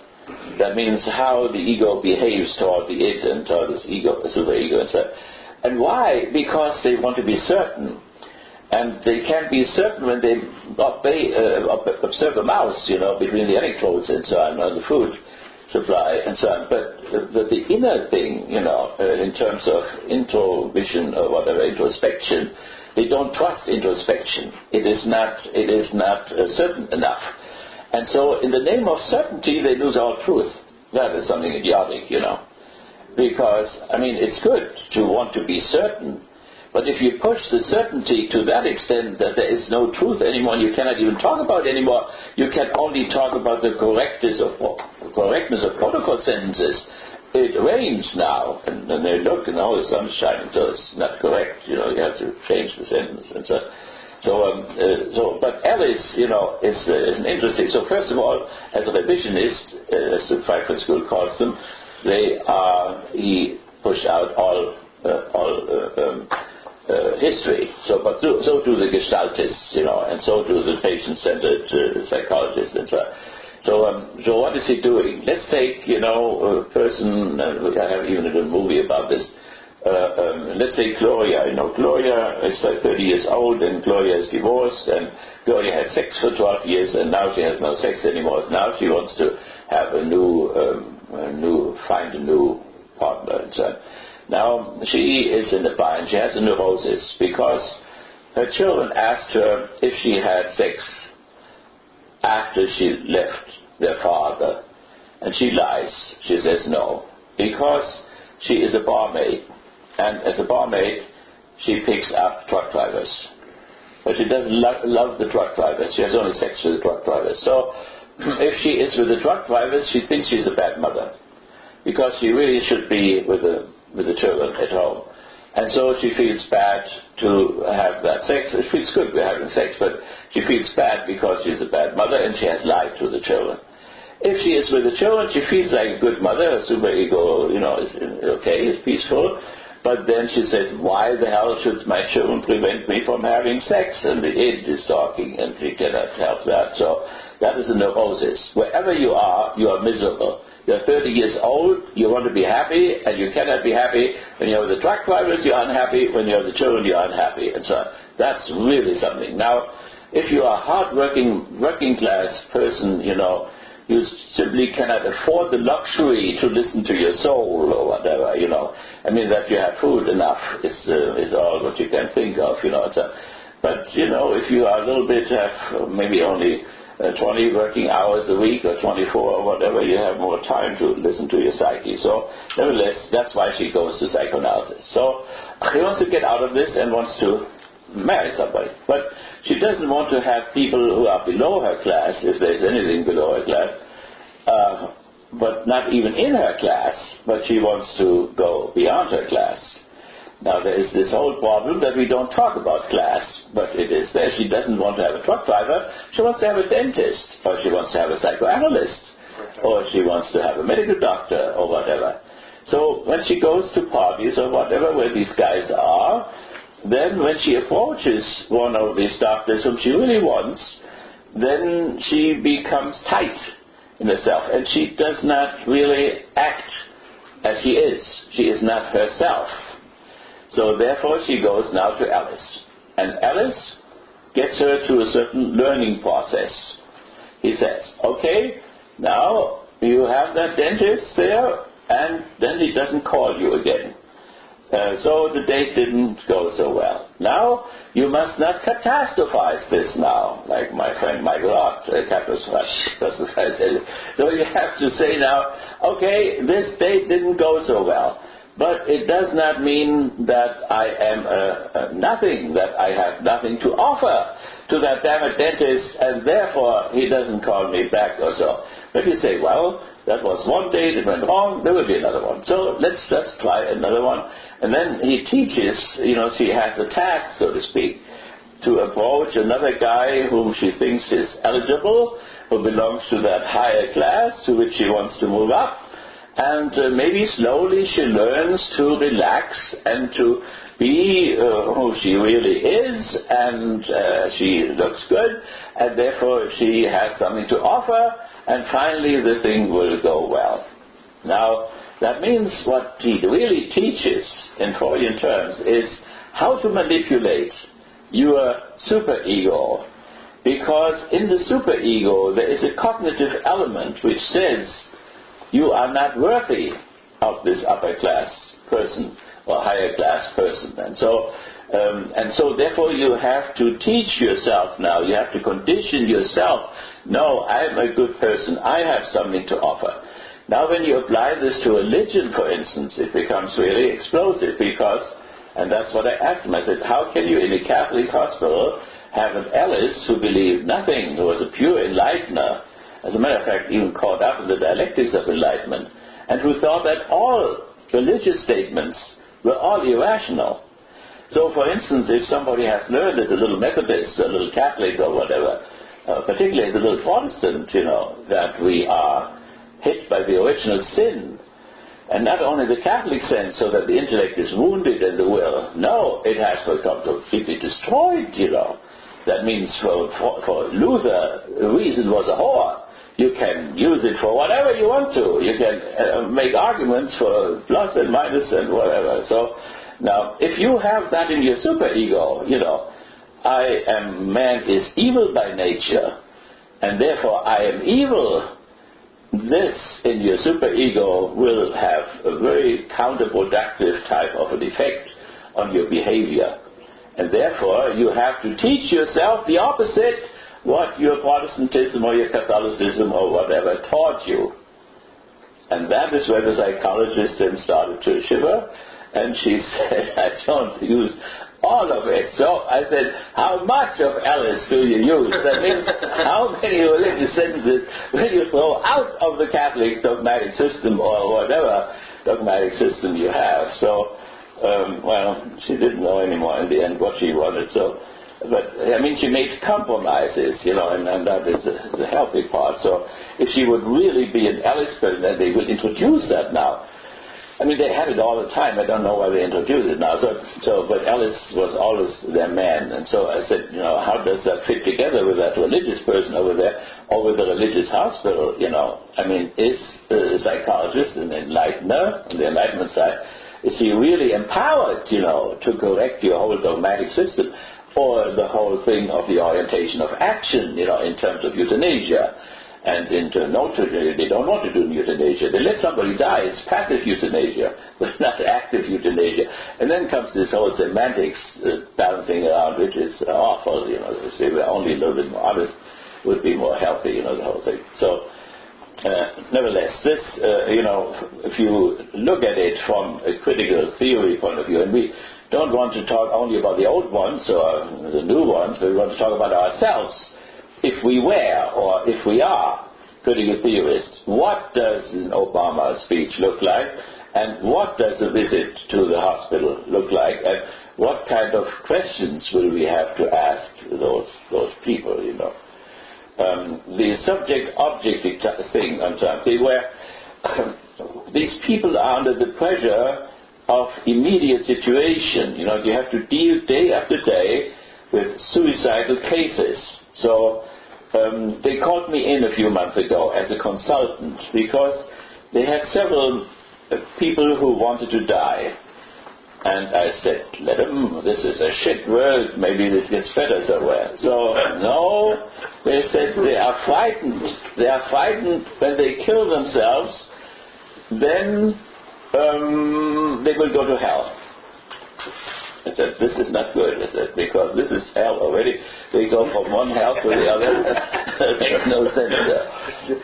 That means how the ego behaves toward the id and toward this ego, superego, and so on. And why? Because they want to be certain. And they can't be certain when they observe a mouse, between the electrodes and so on, the food. supply and so on. But the inner thing, in terms of introvision or whatever, introspection, they don't trust introspection. It is not certain enough. And so in the name of certainty, they lose all truth. That is something idiotic, Because, it's good to want to be certain, but if you push the certainty to that extent that there is no truth anymore, you cannot even talk about it anymore, you can only talk about the correctness of protocol sentences. It rains now, and they look, and the sun is shining, so it's not correct, you have to change the sentence, and so. But Alice, is an interesting. So first of all, as a revisionist, as the Frankfurt School calls them, he pushed out all history. So do the Gestaltists, and so do the patient-centered psychologists, and so on. So what is he doing? Let's take, a person. I have even a movie about this. Let's say Gloria. Gloria is like 30 years old, and Gloria is divorced, and Gloria had sex for 12 years, and now she has no sex anymore. Now she wants to have find a new partner, and so on. Now she is in the bind. She has a neurosis because her children asked her if she had sex after she left their father, and she lies. She says no, because she is a barmaid, and as a barmaid she picks up truck drivers, but she doesn't love the truck drivers. She has only sex with the truck drivers. So if she is with the truck drivers, she thinks she's a bad mother, because she really should be with the children at home. And so she feels bad to have that sex. It feels good we're having sex, but she feels bad because she's a bad mother and she has lied to the children. If she is with the children, she feels like a good mother. Her superego, is okay, is peaceful. But then she says, why the hell should my children prevent me from having sex? And the id is talking, and she cannot help that. So that is a neurosis. Wherever you are miserable. You're 30 years old, you want to be happy, and you cannot be happy. When you're with the truck drivers, you're unhappy. When you're with the children, you're unhappy, and so on. That's really something. Now, if you are a hard-working, working-class person, you simply cannot afford the luxury to listen to your soul or whatever, that you have food enough is all what you can think of, But, if you are a little bit, have maybe only 20 working hours a week or 24 or whatever, you have more time to listen to your psyche. So, nevertheless, that's why she goes to psychoanalysis. So, she wants to get out of this and wants to marry somebody. But she doesn't want to have people who are below her class, if there's anything below her class, but not even in her class, but she wants to go beyond her class. Now there is this whole problem that we don't talk about class, but it is there. She doesn't want to have a truck driver, she wants to have a dentist, or she wants to have a psychoanalyst, or she wants to have a medical doctor, or whatever. So when she goes to parties or whatever where these guys are, then when she approaches one of these doctors whom she really wants, then she becomes tight in herself, and she does not really act as she is. She is not herself. So therefore she goes now to Alice. And Alice gets her to a certain learning process. He says, okay, now you have that dentist there, and then he doesn't call you again. So the date didn't go so well. Now, you must not catastrophize this now, like my friend Michael Ott catastrophized. So you have to say now, okay, this date didn't go so well, but it does not mean that I am nothing, that I have nothing to offer to that damn dentist, and therefore he doesn't call me back or so. But you say, well, that was one date, it went wrong, there will be another one. So let's just try another one. And then he teaches, she has a task, so to speak, to approach another guy whom she thinks is eligible, who belongs to that higher class to which she wants to move up. And maybe slowly she learns to relax and to be who she really is, and she looks good, and therefore she has something to offer, and finally the thing will go well. Now, that means what he really teaches in Freudian terms is how to manipulate your superego, because in the superego there is a cognitive element which says, you are not worthy of this upper class person or higher class person. And so therefore you have to teach yourself now, you have to condition yourself, no, I'm a good person, I have something to offer. Now when you apply this to religion, for instance, it becomes really explosive because, and that's what I asked him, I said, how can you in a Catholic hospital have an Ellis who believed nothing, who was a pure enlightener, as a matter of fact even caught up in the dialectics of enlightenment, and who thought that all religious statements were all irrational. So for instance, if somebody has learned as a little Methodist, a little Catholic or whatever, particularly as a little Protestant, that we are hit by the original sin, and not only the Catholic sense, so that the intellect is wounded in the will. No, it has become completely destroyed, That means for Luther, reason was a whore. You can use it for whatever you want to. You can make arguments for plus and minus and whatever. So now, if you have that in your superego, man is evil by nature, and therefore I am evil. This in your superego will have a very counterproductive type of an effect on your behavior. And therefore you have to teach yourself the opposite what your Protestantism or your Catholicism or whatever taught you. And that is where the psychologist then started to shiver, and she said, I don't use all of it. So I said, how much of Ellis do you use? That means how many religious sentences will you throw out of the Catholic dogmatic system or whatever dogmatic system you have? So, she didn't know anymore in the end what she wanted. So, but she made compromises, and that is the healthy part. So if she would really be an Ellis person, then they will introduce that now. They had it all the time. I don't know why they introduced it now. But Ellis was always their man. And so I said, how does that fit together with that religious person over there, or with the religious hospital? Is a psychologist an enlightener on the enlightenment side? Is he really empowered, to correct your whole dogmatic system, or the whole thing of the orientation of action, in terms of euthanasia? And they don't want to do euthanasia. They let somebody die. It's passive euthanasia, but not active euthanasia. And then comes this whole semantics balancing around, which is awful. They say we're only a little bit more honest, would be more healthy. The whole thing. So, nevertheless, this, if you look at it from a critical theory point of view, and we don't want to talk only about the old ones or the new ones, but we want to talk about ourselves. If we were, or if we are, critical theorists, what does an Obama speech look like, and what does a visit to the hospital look like, and what kind of questions will we have to ask those people, The subject-object thing, where these people are under the pressure of immediate situation. You have to deal day after day with suicidal cases. So they called me in a few months ago as a consultant because they had several people who wanted to die. And I said, let them, this is a shit world, maybe it gets better somewhere. So, no, they said they are frightened. They are frightened when they kill themselves, then they will go to hell. I said, this is not good, I said, because this is hell already. They go from one hell to the other. It makes no sense.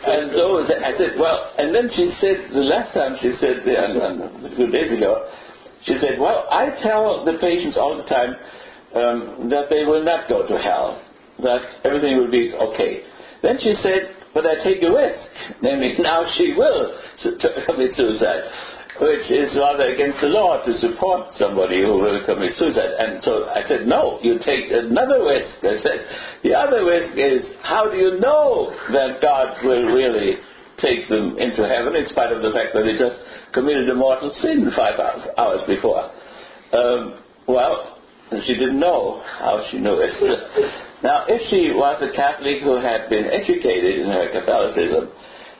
And so I said, well, and then she said, the last time she said, a few days ago, she said, well, I tell the patients all the time that they will not go to hell, that everything will be okay. Then she said, but I take a risk. Namely, now she will commit suicide, which is rather against the law to support somebody who will commit suicide. And so I said, no, you take another risk. I said, the other risk is, how do you know that God will really take them into heaven in spite of the fact that they just committed a mortal sin 5 hours before? Well, she didn't know how she knew it. Now, if she was a Catholic who had been educated in her Catholicism,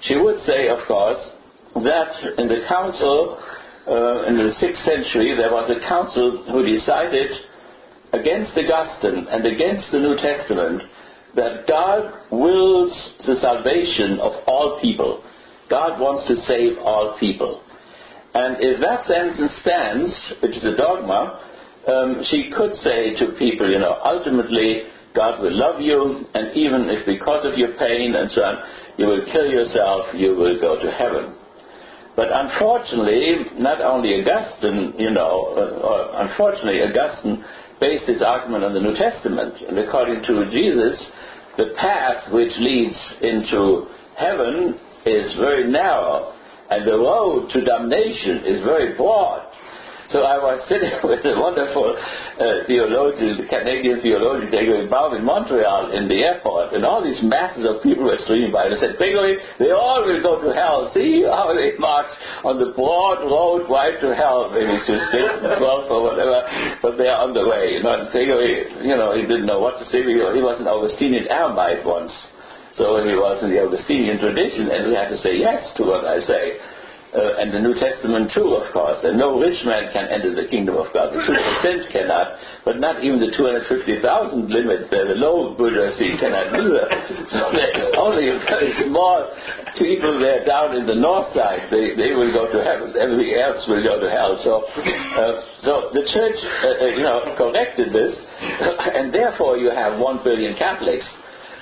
she would say, of course, that in the council, in the 6th century, there was a council who decided against Augustine and against the New Testament that God wills the salvation of all people. God wants to save all people. And if that sentence stands, which is a dogma, she could say to people, ultimately God will love you, and even if because of your pain and so on, you will kill yourself, you will go to heaven. But unfortunately, not only Augustine, unfortunately Augustine based his argument on the New Testament. And according to Jesus, the path which leads into heaven is very narrow, and the road to damnation is very broad. So I was sitting with a wonderful theologian, Canadian theologian, Gregory Baum in Montreal in the airport, and all these masses of people were streaming by. And I said, Gregory, they all will go to hell. See how they march on the broad road right to hell, maybe to Station 12 or whatever, but they are on the way. And Gregory, he didn't know what to say. He was an Augustinian Eremite once. So he was in the Augustinian tradition, and we had to say yes to what I say. And the New Testament too, of course. And no rich man can enter the kingdom of God. The 2% cannot, but not even the 250,000 limit, the low bourgeoisie cannot either. So there's only a very small people there down in the north side. They will go to heaven. Everything else will go to hell. So the church, corrected this, and therefore you have 1 billion Catholics.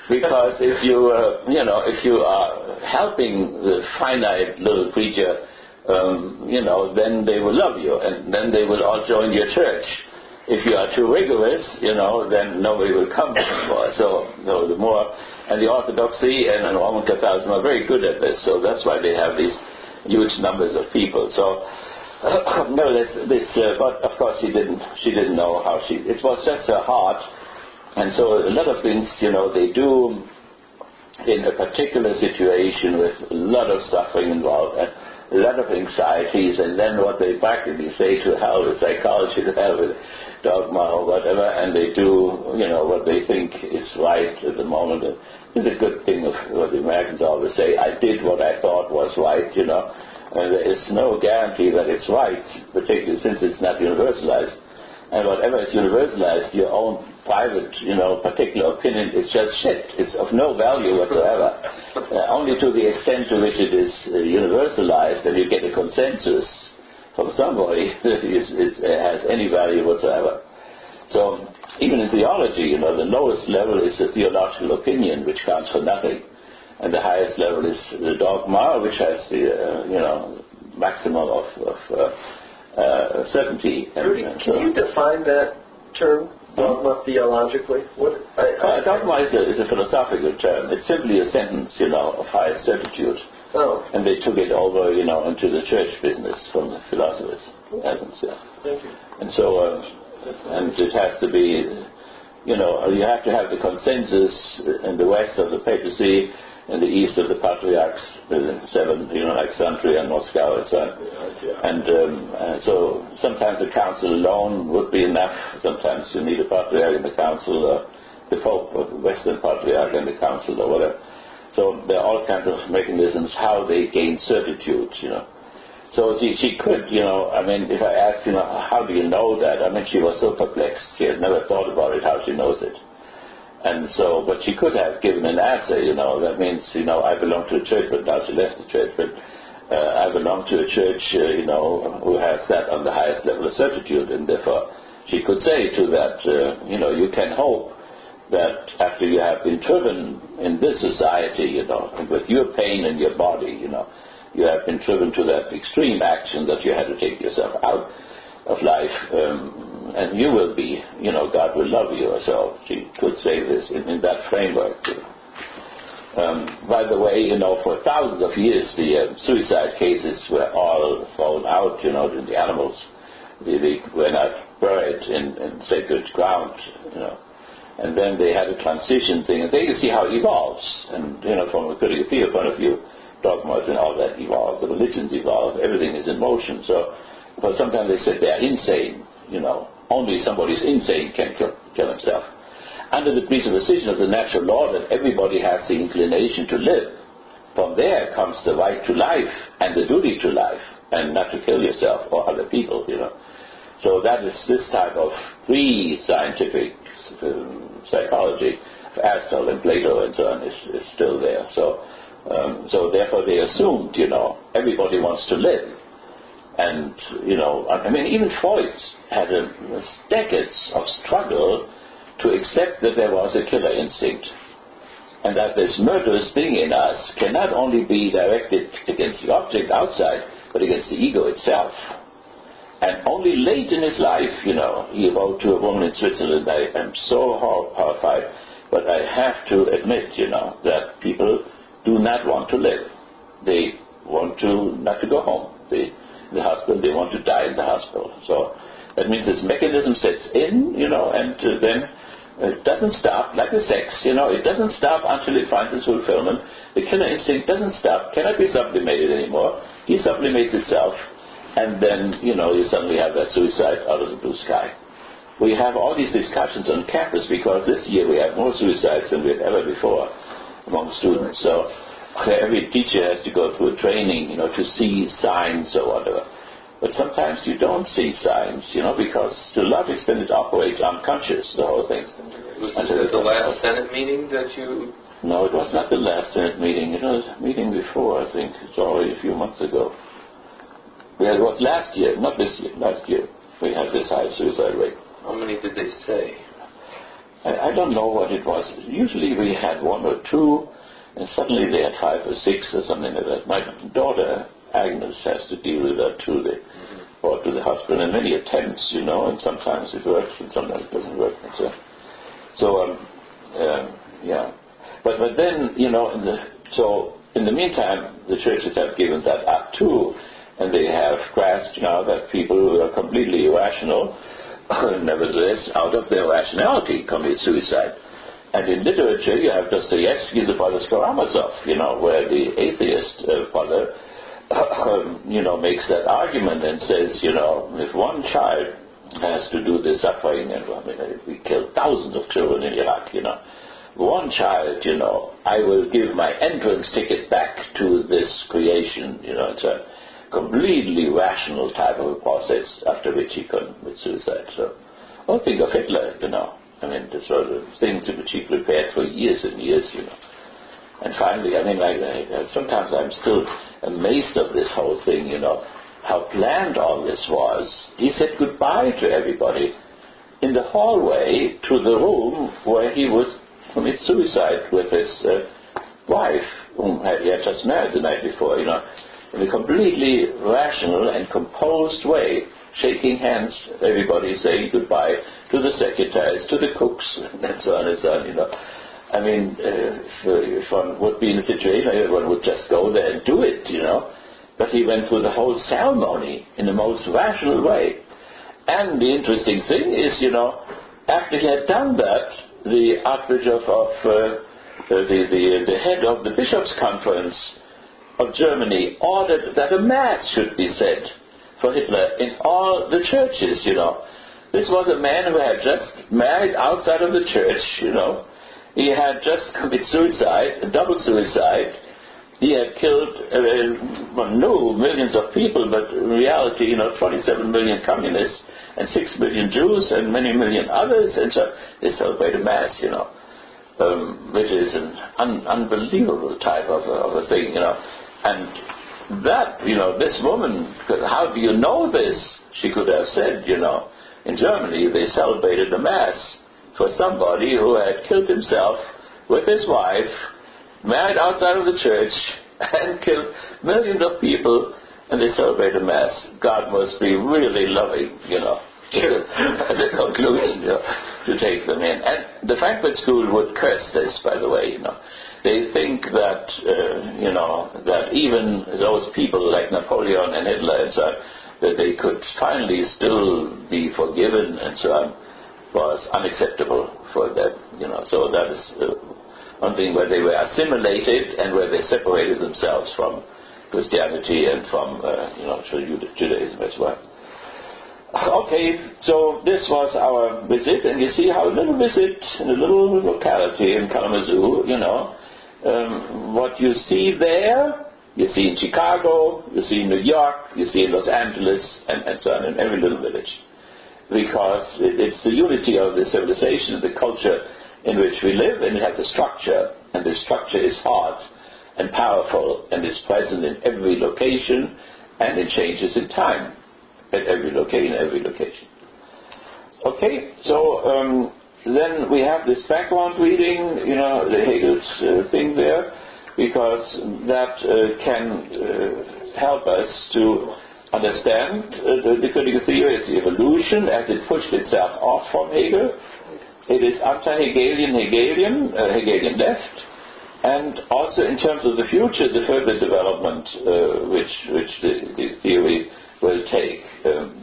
Because if you are helping the finite little creature, then they will love you, and then they will all join your church. If you are too rigorous, then nobody will come anymore. So, the more, and the Orthodoxy and Roman Catholicism are very good at this. So that's why they have these huge numbers of people. So, but of course she didn't know how it was just her heart. And so a lot of things, they do in a particular situation with a lot of suffering involved and a lot of anxieties, and then what they practically say to hell with psychology, to hell with dogma or whatever, and they do, what they think is right at the moment. And it's a good thing of what the Americans always say, I did what I thought was right, and there is no guarantee that it's right, particularly since it's not universalized. And whatever is universalized, your own private, particular opinion is just shit. It's of no value whatsoever. Only to the extent to which it is universalized and you get a consensus from somebody it has any value whatsoever. So even in theology, the lowest level is the theological opinion, which counts for nothing. And the highest level is the dogma, which has the, maximum of certainty.
Rudy, can you define that term, dogma, theologically?
Dogma is a philosophical term. It's simply a sentence, of highest certitude.
Oh.
And they took it over, into the church business from the philosophers.
Thank you.
And so, and it has to be, you have to have the consensus in the west of the papacy, in the east of the patriarchs, the 7, Alexandria and Moscow and so on. And so sometimes the council alone would be enough. Sometimes you need a patriarch in the council, the pope or the western patriarch in the council or whatever. So there are all kinds of mechanisms how they gain certitude, So she could, if I asked, how do you know that? She was so perplexed. She had never thought about it, how she knows it. And so, but she could have given an answer, that means, I belong to a church, but now she left the church, but I belong to a church, who has that on the highest level of certitude, and therefore she could say to that, you can hope that after you have been driven in this society, and with your pain in your body, you have been driven to that extreme action that you had to take yourself out of life, and you will be, God will love you. So she could say this in that framework. By the way, for thousands of years, the suicide cases were all thrown out, in the animals. They were not buried in sacred ground, And then they had a transition thing, and there you see how it evolves. And, from a critical theory point of view, dogmas and all that evolves, the religions evolve, everything is in motion. So, but sometimes they say they are insane, only somebody who's insane can kill himself. Under the presupposition of the natural law that everybody has the inclination to live, from there comes the right to life and the duty to life, and not to kill yourself or other people, So that is this type of pre-scientific psychology of Aristotle and Plato and so on is still there. So So therefore they assumed, everybody wants to live. And, even Freud had decades of struggle to accept that there was a killer instinct. And that this murderous thing in us can not only be directed against the object outside, but against the ego itself. And only late in his life, he wrote to a woman in Switzerland, I am so horrified, but I have to admit, that people do not want to live. They want not to go home. The hospital, they want to die in the hospital. So that means this mechanism sets in, and then it doesn't stop, like the sex, it doesn't stop until it finds its fulfillment. The killer instinct doesn't stop, cannot be sublimated anymore. He sublimates itself, and then, you suddenly have that suicide out of the blue sky. We have all these discussions on campus because this year we have more suicides than we had ever before among students. So every teacher has to go through a training, to see signs or whatever. But sometimes you don't see signs, because to a large extent it operates unconscious, the whole thing.
Was it the last Senate meeting that you...
No, it was not the last Senate meeting. It was a meeting before, I think. It's already a few months ago. Yeah, it was last year, not this year. Last year we had this high suicide rate.
How many did they say?
I don't know what it was. Usually we had one or two, and suddenly they had 5 or 6 or something like that. My daughter, Agnes, has to deal with that too. They brought to the hospital, and many attempts, and sometimes it works and sometimes it doesn't work. Yeah. But then, in the meantime, the churches have given that up too, and they have grasped now that people who are completely irrational, nevertheless, out of their rationality, commit suicide. And in literature, you have Dostoevsky, the Brothers Karamazov, where the atheist father, makes that argument and says, if one child has to do this suffering, and we killed thousands of children in Iraq, one child, I will give my entrance ticket back to this creation, it's a completely rational type of a process after which he commits suicide. So, think of Hitler, the sort of things which he prepared for years and years, And finally, sometimes I'm still amazed of this whole thing, how planned all this was. He said goodbye to everybody in the hallway to the room where he would commit suicide with his wife, whom he had just married the night before, in a completely rational and composed way, shaking hands, everybody saying goodbye to the secretaries, to the cooks, and so on and so on, if one would be in a situation, one would just go there and do it, But he went through the whole ceremony in the most rational way. And the interesting thing is, after he had done that, the Archbishop of, the head of the Bishops' Conference of Germany ordered that a Mass should be said for Hitler in all the churches, This was a man who had just married outside of the church, He had just committed suicide, a double suicide. He had killed, millions of people, but in reality, 27 million communists and 6 million Jews and many million others, and so they celebrate a Mass, which is an unbelievable type of a thing, And that, this woman, how do you know this? She could have said, in Germany they celebrated a Mass for somebody who had killed himself with his wife, married outside of the church, and killed millions of people, and they celebrate a Mass. God must be really loving, as a conclusion, to take them in. And the Frankfurt School would curse this, by the way, They think that, that even those people like Napoleon and Hitler and so on, that they could finally still be forgiven and so on, was unacceptable for them, So that is one thing where they were assimilated and where they separated themselves from Christianity and from, Judaism as well. Okay, so this was our visit, and you see how a little visit in a little locality in Kalamazoo, what you see there, you see in Chicago, you see in New York, you see in Los Angeles, and so on, in every little village. Because it's the unity of the civilization, the culture in which we live, and it has a structure, and the structure is hard. and powerful and is present in every location and it changes in time at every location. Okay, so then we have this background reading, the Hegel's thing there, because that can help us to understand the critical theory, its evolution as it pushed itself off from Hegel. It is anti-Hegelian, Hegelian left, and also in terms of the future, the further development which the theory will take.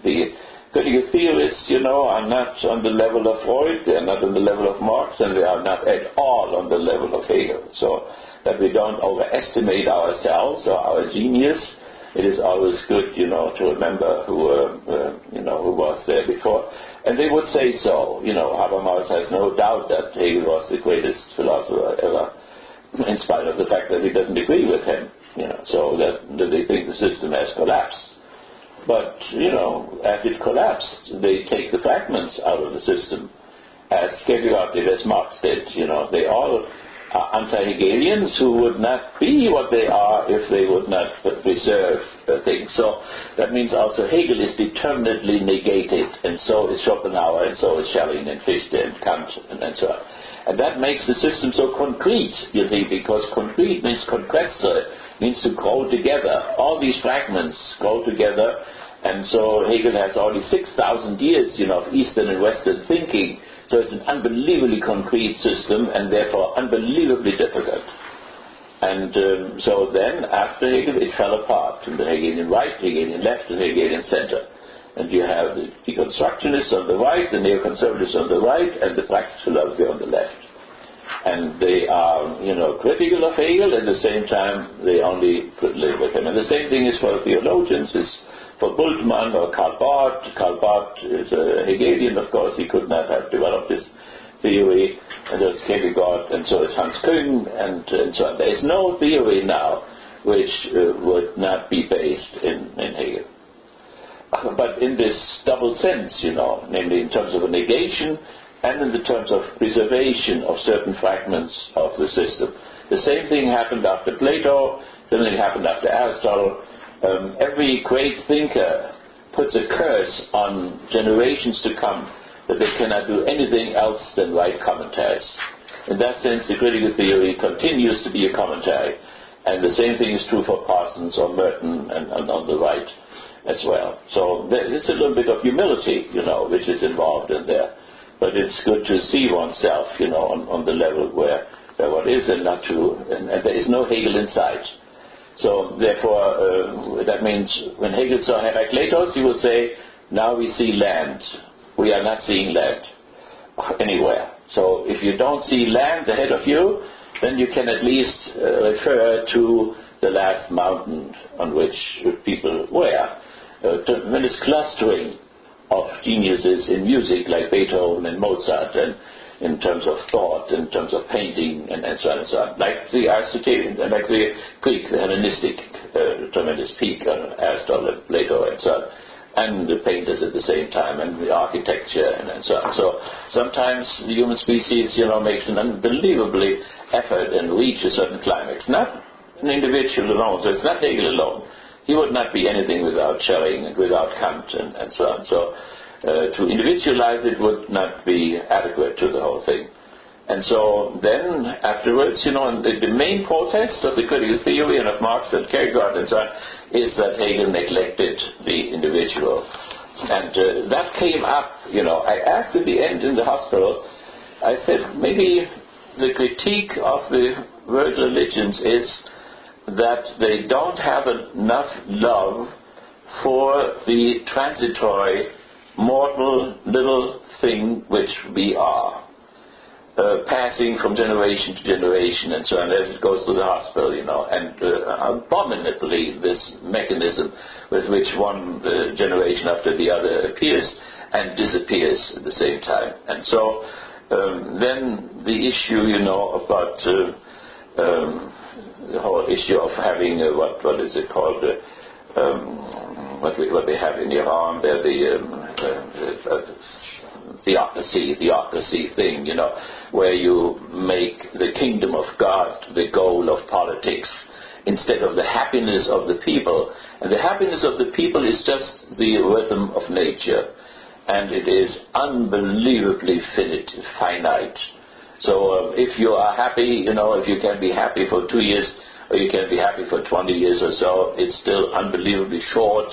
The critical theorists, are not on the level of Freud, they are not on the level of Marx, and they are not at all on the level of Hegel. So that we don't overestimate ourselves or our genius. It is always good, to remember who was there before. And they would say so. Habermas has no doubt that Hegel was the greatest philosopher ever, in spite of the fact that he doesn't agree with him. So that they think the system has collapsed. But, as it collapsed, they take the fragments out of the system, as Kierkegaard did, as Marx did. They all are anti-Hegelians who would not be what they are if they would not preserve things. So that means also Hegel is determinedly negated, and so is Schopenhauer, and so is Schelling and Fichte and Kant, and so on. And that makes the system so concrete, because concrete means concressor, means to grow together. All these fragments grow together, and so Hegel has already 6,000 years, of Eastern and Western thinking. So it's an unbelievably concrete system, and therefore unbelievably difficult. And so then, after Hegel, it fell apart in the Hegelian right, Hegelian left, and Hegelian center. And you have the deconstructionists on the right, the neoconservatives on the right, and the praxis philosophy on the left. And they are, critical of Hegel, at the same time they only could live with him. And the same thing is for theologians, is for Bultmann or Karl Barth. Karl Barth is a Hegelian, of course, he could not have developed this theory, and there's Kierkegaard, and so is Hans Küng, and so on. There is no theory now which would not be based in Hegel. But in this double sense, namely in terms of a negation and in the terms of preservation of certain fragments of the system. The same thing happened after Plato, similarly happened after Aristotle. Every great thinker puts a curse on generations to come that they cannot do anything else than write commentaries. In that sense, the critical theory continues to be a commentary, and the same thing is true for Parsons or Merton and on the right as well. So it's a little bit of humility, which is involved in there. But it's good to see oneself, on the level where one is, and not to, and there is no Hegel in sight. So therefore, that means when Hegel saw Heraclitus, he would say, now we see land. We are not seeing land anywhere. So if you don't see land ahead of you, then you can at least refer to the last mountain on which people were. Tremendous clustering of geniuses in music like Beethoven and Mozart, and in terms of thought, in terms of painting, and so on and so on. Like the Aristotelian, like the Greek, the Hellenistic tremendous peak on Aristotle and Plato and so on, and the painters at the same time, and the architecture and so on. So sometimes the human species, makes an unbelievably effort and reach a certain climax. Not an individual alone, so it's not Hegel alone. He would not be anything without Schelling and without Kant and so on. So to individualize it would not be adequate to the whole thing. And so then afterwards, the main protest of the critical theory and of Marx and Kierkegaard and so on is that Hegel neglected the individual. And that came up, I asked at the end in the hospital, I said, maybe the critique of the world religions is that they don't have enough love for the transitory, mortal little thing which we are, passing from generation to generation and so on as it goes to the hospital, and abominably this mechanism with which one generation after the other appears and disappears at the same time. And so then the issue, about the whole issue of having what is it called? What they have in Iran, they're the theocracy thing, where you make the kingdom of God the goal of politics instead of the happiness of the people. And the happiness of the people is just the rhythm of nature, and it is unbelievably finite. So if you are happy, if you can be happy for 2 years, or you can be happy for 20 years or so, it's still unbelievably short.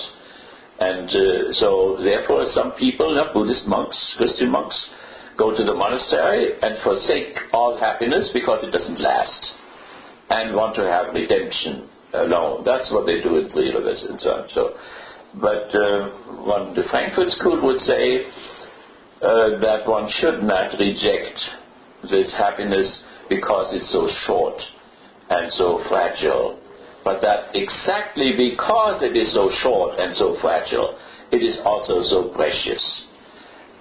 And so therefore some people, Buddhist monks, Christian monks, go to the monastery and forsake all happiness because it doesn't last, and want to have redemption alone. That's what they do in Liberalism and so on. But the Frankfurt school would say that one should not reject this happiness because it's so short and so fragile, but that exactly because it is so short and so fragile, it is also so precious.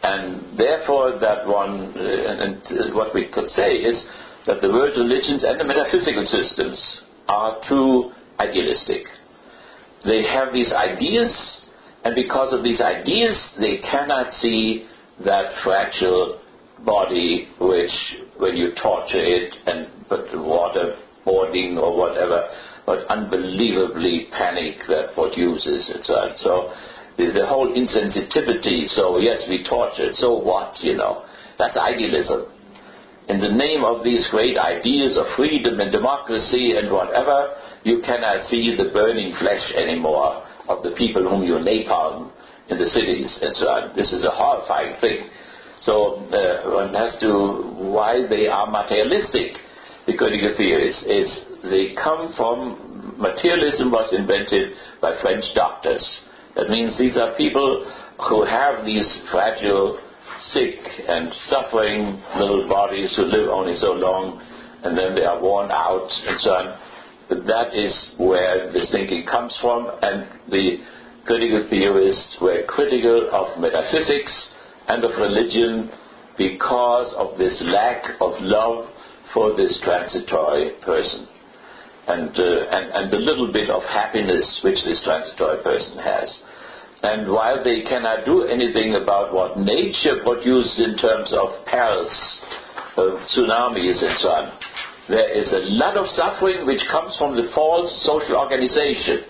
And therefore that one, and what we could say is that the world religions and the metaphysical systems are too idealistic. They have these ideas, and because of these ideas they cannot see that fragile body which, when you torture it and put water boarding or whatever, but unbelievably panic that produces and so on. So the whole insensitivity, so yes, we torture, so what, that's idealism. In the name of these great ideas of freedom and democracy and whatever, you cannot see the burning flesh anymore of the people whom you napalm in the cities and so on. This is a horrifying thing. So one has to, why they are materialistic, the critical theories, is they come from, materialism was invented by French doctors. That means these are people who have these fragile, sick and suffering little bodies who live only so long, and then they are worn out and so on. But that is where this thinking comes from, and the critical theorists were critical of metaphysics and of religion because of this lack of love for this transitory person, and the little bit of happiness which this transitory person has. And while they cannot do anything about what nature produces in terms of perils, tsunamis and so on, there is a lot of suffering which comes from the false social organization.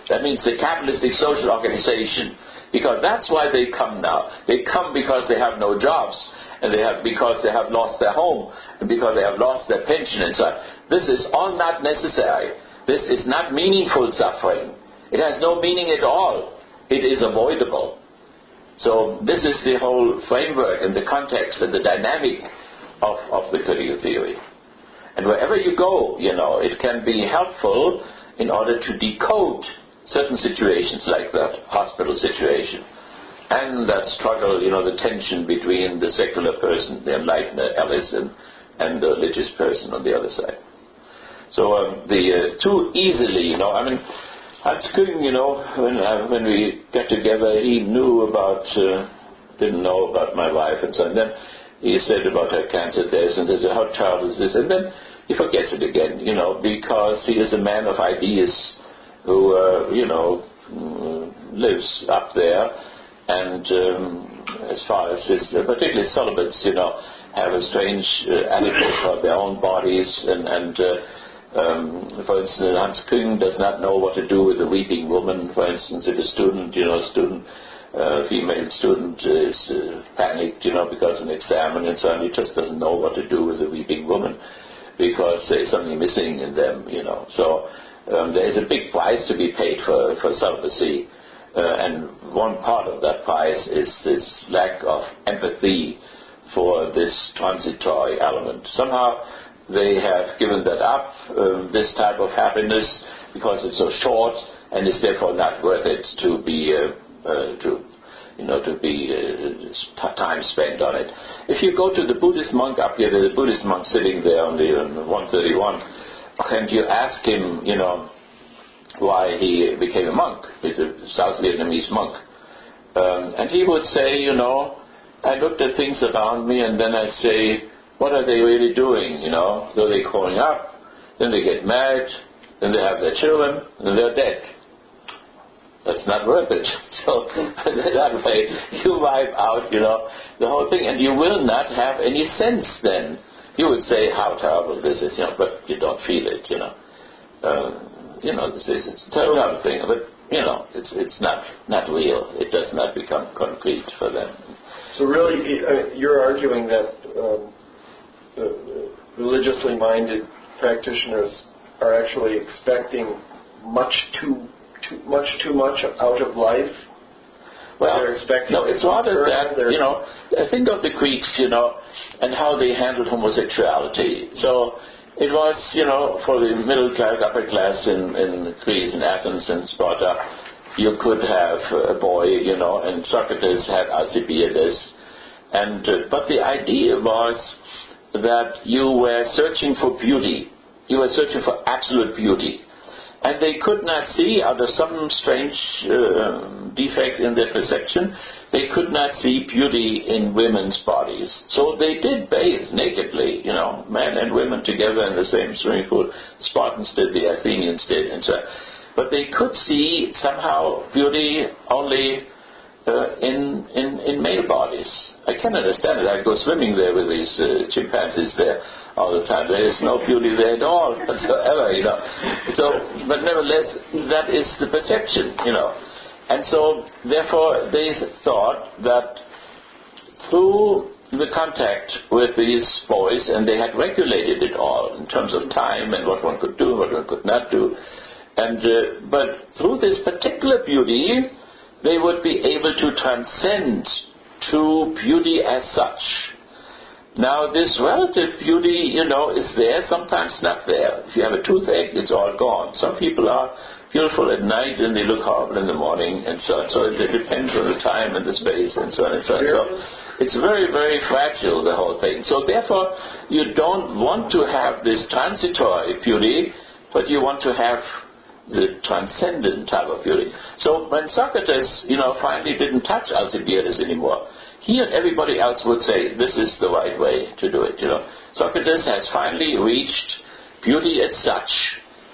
That means the capitalistic social organization. Because that's why they come now. They come because they have no jobs, and because they have lost their home, and because they have lost their pension and so on. This is all not necessary. This is not meaningful suffering. It has no meaning at all. It is avoidable. So this is the whole framework and the context and the dynamic of the critical theory. And wherever you go, it can be helpful in order to decode certain situations like that hospital situation, and that struggle, the tension between the secular person, the enlightener Alice, and the religious person on the other side. So too easily, Hans Küng, when we got together, he didn't know about my wife and so on. And then he said about her cancer days, and he said, how terrible is this? And then he forgets it again, because he is a man of ideas who, lives up there, and as far as his, particularly celibates, have a strange attitude for their own bodies, and for instance, Hans Küng does not know what to do with a weeping woman. For instance, if a student, female student is panicked, because of an exam and so on, he just doesn't know what to do with a weeping woman because there's something missing in them, So there is a big price to be paid for celibacy, and one part of that price is this lack of empathy for this transitory element. Somehow they have given that up, this type of happiness, because it's so short and it's therefore not worth it to be time spent on it. If you go to the Buddhist monk up here, there's a Buddhist monk sitting there on the 131, and you ask him, why he became a monk. He's a South Vietnamese monk, and he would say, I looked at things around me, and then I say, what are they really doing? So they're growing up, then they get married, then they have their children, and then they're dead. That's not worth it. So that way you wipe out, the whole thing, and you will not have any sense then. You would say how terrible this is, but you don't feel it, this is it's a terrible thing, but it's not real. It does not become concrete for them.
So really, you're arguing that religiously minded practitioners are actually expecting much too much out of life.
Well,
they're expecting
no, it's rather that, think of the Greeks, and how they handled homosexuality. So it was, for the middle class, upper class in Greece, in Athens and Sparta, you could have a boy, and Socrates had Alcibiades. But the idea was that you were searching for beauty. You were searching for absolute beauty. And they could not see, out of some strange defect in their perception, they could not see beauty in women's bodies. So they did bathe nakedly, men and women together in the same swimming pool. Spartans did, the Athenians did, and so on. But they could see somehow beauty only in male bodies. I can understand it. I go swimming there with these chimpanzees there all the time. There is no beauty there at all whatsoever, So, but nevertheless, that is the perception, And so, therefore, they thought that through the contact with these boys, and they had regulated it all in terms of time and what one could do, what one could not do, and but through this particular beauty, they would be able to transcend to beauty as such. Now, this relative beauty, is there, sometimes not there. If you have a toothache, it's all gone. Some people are beautiful at night and they look horrible in the morning, and so on. So it depends on the time and the space, and so on and so on. So it's very, very fragile, the whole thing. So therefore, you don't want to have this transitory beauty, but you want to have the transcendent type of beauty. So when Socrates, finally didn't touch Alcibiades anymore, he and everybody else would say, this is the right way to do it, Socrates has finally reached beauty as such,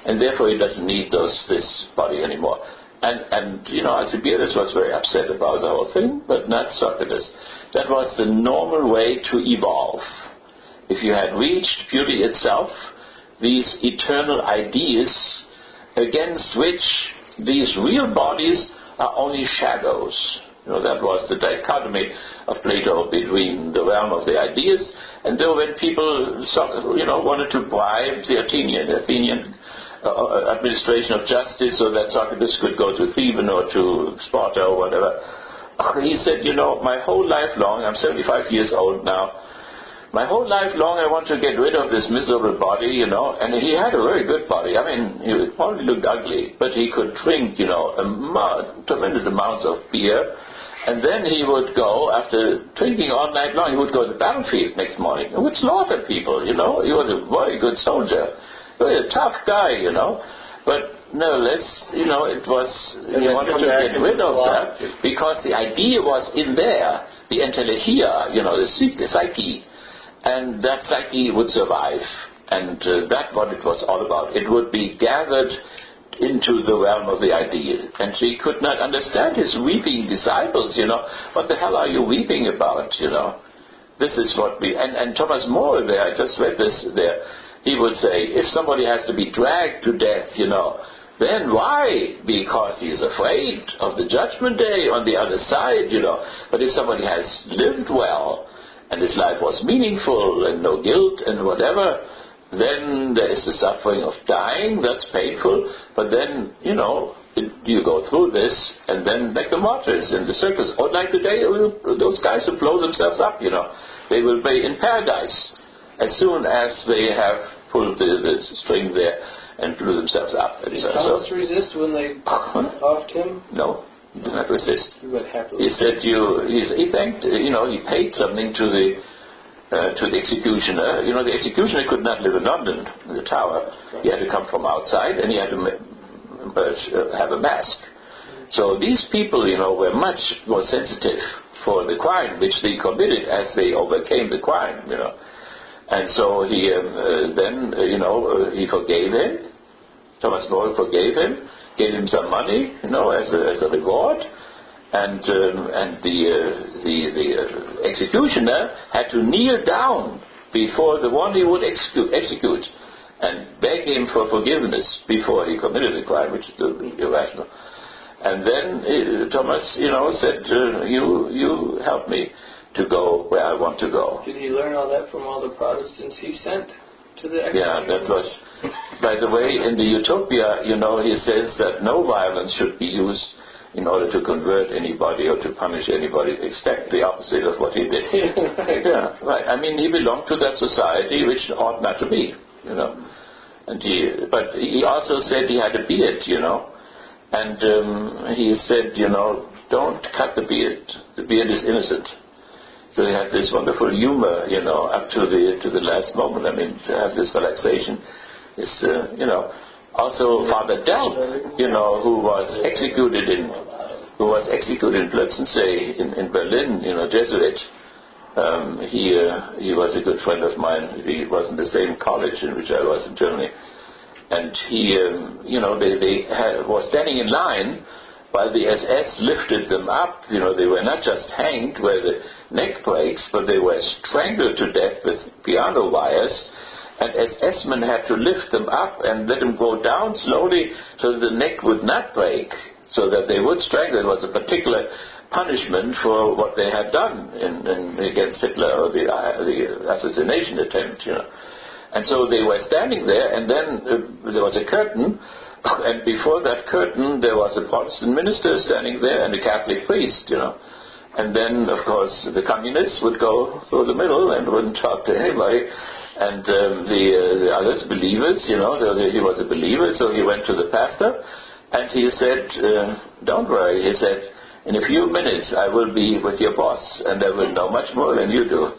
and therefore he doesn't need this body anymore. And Alcibiades was very upset about the whole thing, but not Socrates. That was the normal way to evolve. If you had reached beauty itself, these eternal ideas against which these real bodies are only shadows. That was the dichotomy of Plato between the realm of the ideas, and though when people wanted to bribe the Athenian administration of justice so that Socrates could go to Theban or to Sparta or whatever, he said, my whole life long, I'm 75 years old now, my whole life long I want to get rid of this miserable body, and he had a very good body. I mean, he probably looked ugly, but he could drink, tremendous amounts of beer, and then he would go, after drinking all night long, he would go to the battlefield next morning. He would slaughter people, He was a very good soldier. He was a tough guy, But nevertheless, it was, he wanted to get rid of that, because the idea was in there, the entelechia, the psyche. And that psyche would survive, and that's what it was all about. It would be gathered into the realm of the ideal. And he could not understand his weeping disciples, What the hell are you weeping about, This is what we... And Thomas More there, I just read this there, he would say, if somebody has to be dragged to death, then why? Because he is afraid of the judgment day on the other side, But if somebody has lived well, and his life was meaningful and no guilt and whatever, then there is the suffering of dying, that's painful, but then, you go through this, and then like the martyrs in the circus, or like today, those guys who blow themselves up, they will be in paradise as soon as they have pulled the string there and blew themselves up.
Did Thomas resist when they offed him?
No. He did not resist.
He
said he thanked, he paid something to the executioner. The executioner could not live in London, in the Tower. He had to come from outside, and he had to have a mask. So these people, were much more sensitive for the crime which they committed as they overcame the crime, And so he then, he forgave him, Thomas More forgave him, gave him some money, as a reward, and the executioner had to kneel down before the one he would execute and beg him for forgiveness before he committed the crime, which is irrational. And then Thomas, said, you help me to go where I want to go.
Did he learn all that from all the Protestants he sent to the execution?
Yeah, that was, by the way, in the Utopia, he says that no violence should be used in order to convert anybody or to punish anybody, except the opposite of what he did.
Right.
Yeah, right. I mean, he belonged to that society which ought not to be, And but he also said he had a beard, and he said, don't cut the beard. The beard is innocent. So he had this wonderful humor, up to the last moment. I mean, to have this relaxation is, Also, Father Delp, who was executed in Plötzensee in Berlin, Jesuit. He was a good friend of mine. He was in the same college in which I was in Germany, and he, they were standing in line while the SS lifted them up. They were not just hanged where the neck breaks, but they were strangled to death with piano wires. And SS men had to lift them up and let them go down slowly so that the neck would not break, so that they would strangle. It was a particular punishment for what they had done against Hitler, or the assassination attempt, And so they were standing there, and then there was a curtain, and before that curtain there was a Protestant minister standing there and a Catholic priest, And then, of course, the communists would go through the middle and wouldn't talk to anybody. And the others, believers, he was a believer, so he went to the pastor and he said, don't worry, he said, in a few minutes I will be with your boss and I will know much more than you do.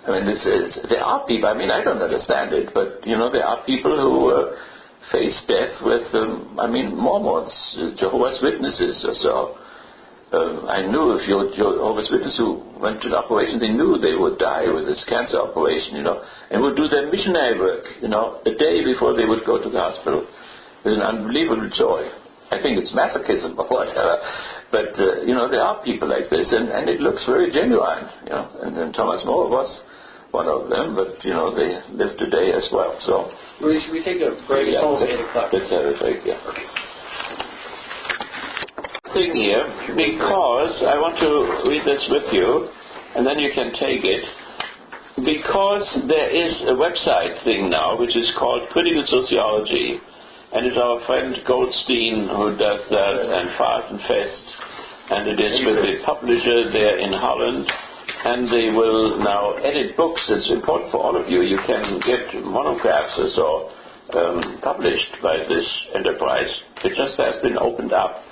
I mean, there are people, I mean, I don't understand it, but, there are people who face death with, Mormons, Jehovah's Witnesses or so. I knew if Jehovah's Witnesses who went to the operation, they knew they would die with this cancer operation, and would do their missionary work, a day before they would go to the hospital with an unbelievable joy. I think it's masochism or whatever, but, there are people like this, and it looks very genuine, and Thomas More was one of them, but, they live today as well, so.
Should we take a break? It's almost 8 o'clock.
Let's have a break, yeah.
Okay.
Thing here, because I want to read this with you, and then you can take it, because there is a website thing now which is called Critical Sociology, and it's our friend Goldstein who does that, and Fast and Fest, and it is with the publisher there in Holland, and they will now edit books. It's important for all of you. You can get monographs or so published by this enterprise. It just has been opened up.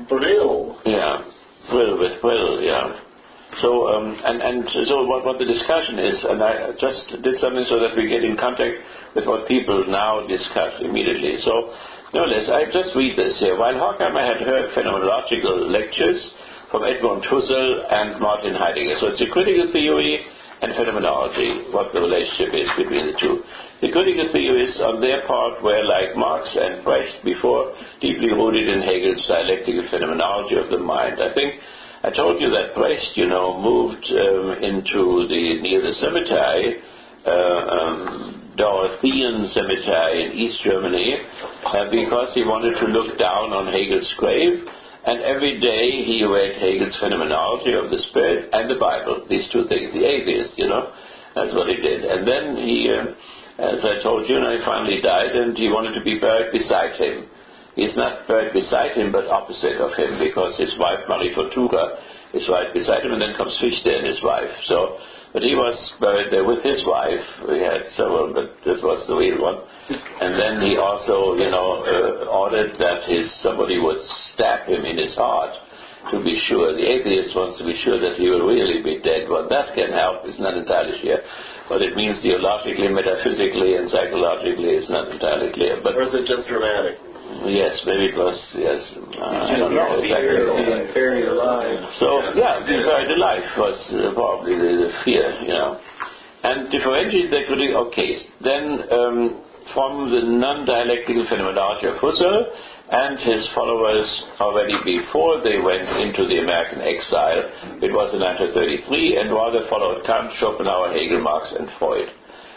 Brill.
Yeah, Brill with Brill, yeah. So, so what the discussion is, and I just did something so that we get in contact with what people now discuss immediately. So, nevertheless, I just read this here. While Horkheimer had heard phenomenological lectures from Edmund Husserl and Martin Heidegger. So it's a critical theory and phenomenology, what the relationship is between the two. The critical theorists on their part were, like Marx and Brecht before, deeply rooted in Hegel's dialectical phenomenology of the mind. I think I told you that Brecht, moved into near the cemetery, Dorothean cemetery in East Germany, because he wanted to look down on Hegel's grave. And every day he read Hegel's phenomenology of the spirit and the Bible, these two things, the atheist, that's what he did. And then he, as I told you, he finally died, and he wanted to be buried beside him. He's not buried beside him, but opposite of him, because his wife, Marie Fortuga, is right beside him, and then comes Fichte and his wife. So, but he was buried there with his wife. We had several, but this was the real one. And then he also, ordered that somebody would stab him in his heart to be sure. The atheist wants to be sure that he will really be dead. What that can help is not entirely clear. What it means theologically, metaphysically, and psychologically is not entirely clear. But,
or is it just dramatic?
Yes, maybe it was, yes. I don't know exactly.
Being buried alive.
So, being buried alive was probably the fear, And differentiate that really, okay. Then from the non-dialectical phenomenology of Husserl and his followers already before they went into the American exile. It was in 1933, and rather followed Kant, Schopenhauer, Hegel, Marx, and Freud.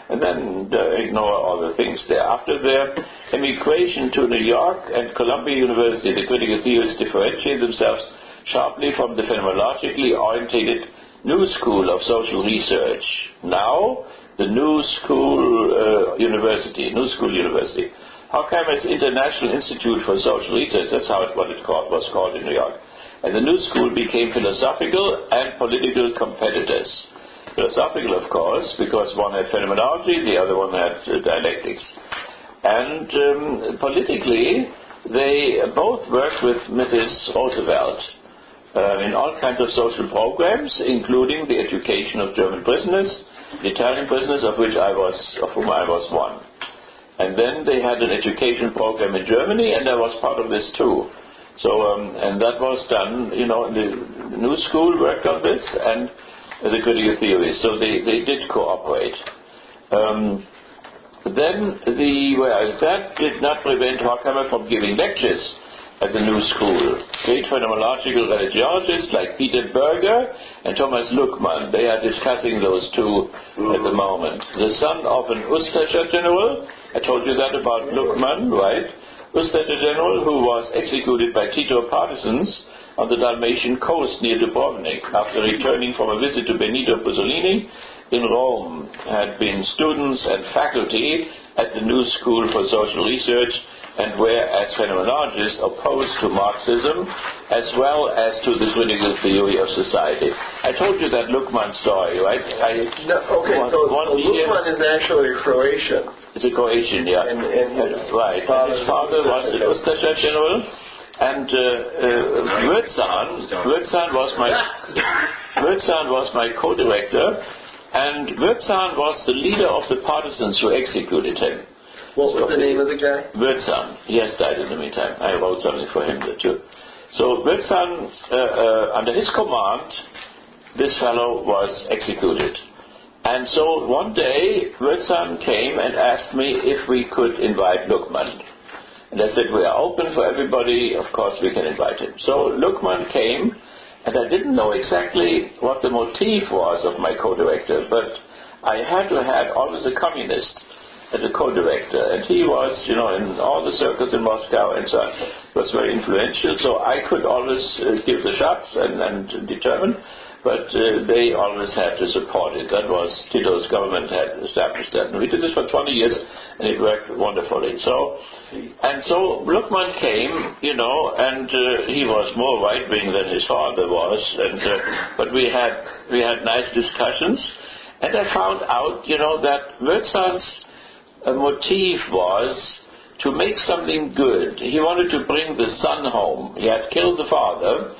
And then ignore all the things there. After their emigration to New York and Columbia University, the critical theorists differentiate themselves sharply from the phenomenologically orientated New School of Social Research. Now, the New School University. Horkheimer's International Institute for Social Research, that's what it was called in New York. And the New School became philosophical and political competitors. Philosophical, of course, because one had phenomenology, the other one had dialectics. And politically, they both worked with Mrs. Roosevelt in all kinds of social programs, including the education of German prisoners, the Italian prisoners, of whom I was one. And then they had an education program in Germany, and I was part of this too. So, and that was done, the New School worked on this, and the critical theory. So they did cooperate. That did not prevent Horkheimer from giving lectures at the New School. Great phenomenological religiologists like Peter Berger and Thomas Luckmann, they are discussing those two at the moment. The son of an Ustascha general, I told you that about Luckmann, right? Ustascha general who was executed by Tito partisans on the Dalmatian coast near Dubrovnik after returning from a visit to Benito Mussolini in Rome, had been students and faculty at the New School for Social Research and were, as phenomenologists, opposed to Marxism as well as to the critical theory of society. I told you that Luckmann story, right?
Luckmann is actually Croatian.
It's a Croatian, yeah. Right. His father was the Ustascha general, and Wirtsan was my co-director, and Wirtsan was the leader of the partisans who executed him.
What was the name of the guy?
Wirtsan. He has died in the meantime. I wrote something for him too. So Wirtsan, under his command, this fellow was executed. And so one day, Wirtsan came and asked me if we could invite Luckmann. And I said, we are open for everybody, of course we can invite him. So Luckmann came, and I didn't know exactly what the motive was of my co-director, but I had to have always a communist as a co-director, and he was, in all the circles in Moscow and so on, was very influential, so I could always give the shots and determine, but they always had to support it. That was, Tito's government had established that, and we did this for 20 years, and it worked wonderfully. So Luckmann came, and he was more right-wing than his father was, but we had nice discussions, and I found out, that Wirtsan's motive was to make something good. He wanted to bring the son home. He had killed the father,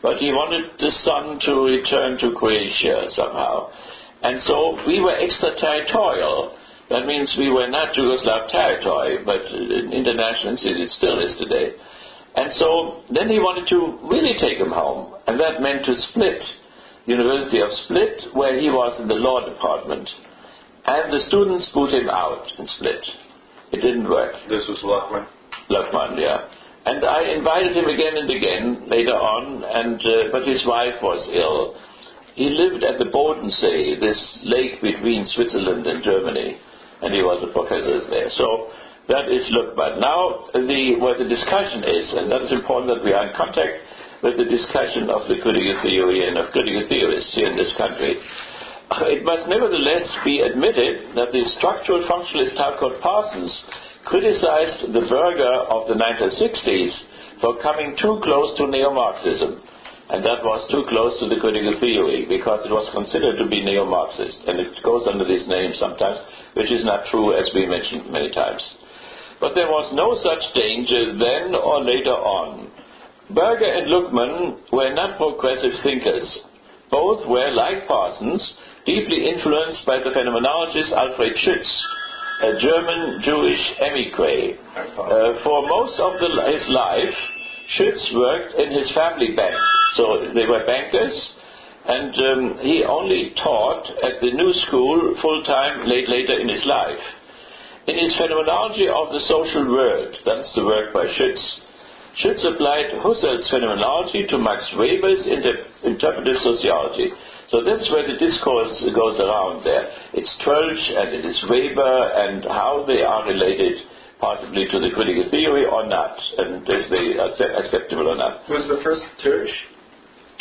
but he wanted the son to return to Croatia somehow. And so we were extraterritorial. That means we were not Yugoslav territory, but international, it still is today. And so then he wanted to really take him home, and that meant to Split, University of Split, where he was in the law department. And the students put him out in Split. It didn't work.
This was Luckmann?
Luckmann, yeah. And I invited him again and again later on, but his wife was ill. He lived at the Bodensee, this lake between Switzerland and Germany, and he was a professor there. So that is Luckmann. Now, what the discussion is, and that is important that we are in contact with the discussion of the critical theory and of critical theorists here in this country. It must nevertheless be admitted that the structural functionalist Talcott Parsons criticized the Berger of the 1960s for coming too close to neo-Marxism. And that was too close to the critical theory because it was considered to be neo-Marxist. And it goes under this name sometimes, which is not true, as we mentioned many times. But there was no such danger then or later on. Berger and Luckmann were not progressive thinkers. Both were, like Parsons, deeply influenced by the phenomenologist Alfred Schütz, a German Jewish emigre. For most of his life, Schütz worked in his family bank. So they were bankers, and he only taught at the New School full-time later in his life. in his phenomenology of the social world, that's the work by Schütz, Schütz applied Husserl's phenomenology to Max Weber's interpretive sociology. So that's where the discourse goes around there. It's Troeltsch and it is Weber and how they are related possibly to the critical theory or not, and if they are acceptable or not.
Was the first Troeltsch?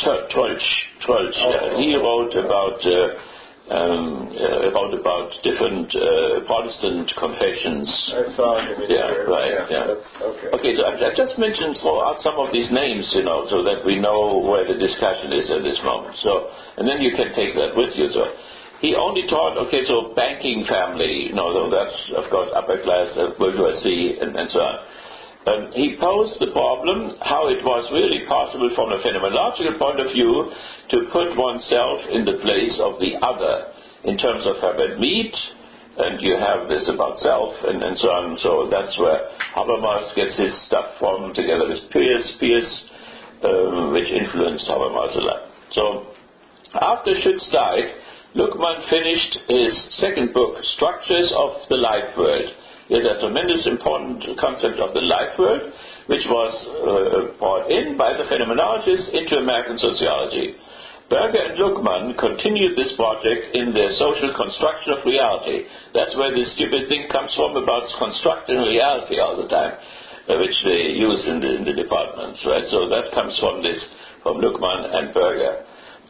Troeltsch. He wrote about different Protestant confessions.
I saw him in there.
Right. Okay, so I just mentioned, throw out some of these names, so that we know where the discussion is at this moment. So, and then you can take that with you. So, he only taught, so banking family, that's of course upper class, bourgeoisie, and so on. He posed the problem how it was really possible from a phenomenological point of view to put oneself in the place of the other in terms of Herbert Mead, and you have this about self and so on. So that's where Habermas gets his stuff from, together with Pierce, which influenced Habermas a lot. So after Schütz died, Luckmann finished his second book, Structures of the Life World. He had a tremendous important concept of the life world, which was brought in by the phenomenologists into American sociology. Berger and Luckmann continued this project in their social construction of reality. That's where this stupid thing comes from about constructing reality all the time, which they use in the departments, right? So that comes from Luckmann and Berger.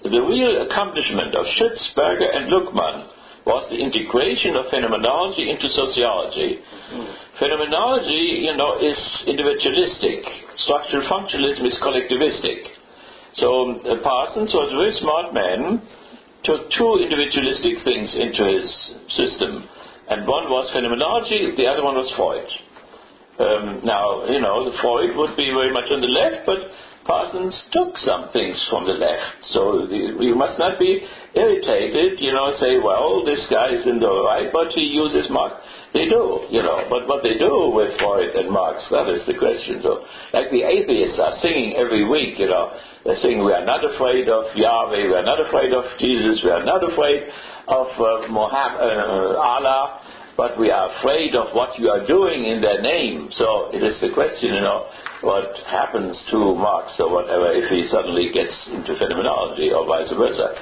The real accomplishment of Schütz, Berger, and Luckmann was the integration of phenomenology into sociology. Phenomenology, is individualistic. Structural functionalism is collectivistic. So Parsons was a very smart man, took two individualistic things into his system. And one was phenomenology, the other one was Freud. Freud would be very much on the left, but Parsons took some things from the left. So we must not be irritated, say, well, this guy is in the right, but he uses Marx. They do, but what they do with Freud and Marx, that is the question. So, like the atheists are singing every week, they're saying, we are not afraid of Yahweh, we are not afraid of Jesus, we are not afraid of Allah, but we are afraid of what you are doing in their name. So it is the question, what happens to Marx or whatever if he suddenly gets into phenomenology or vice versa.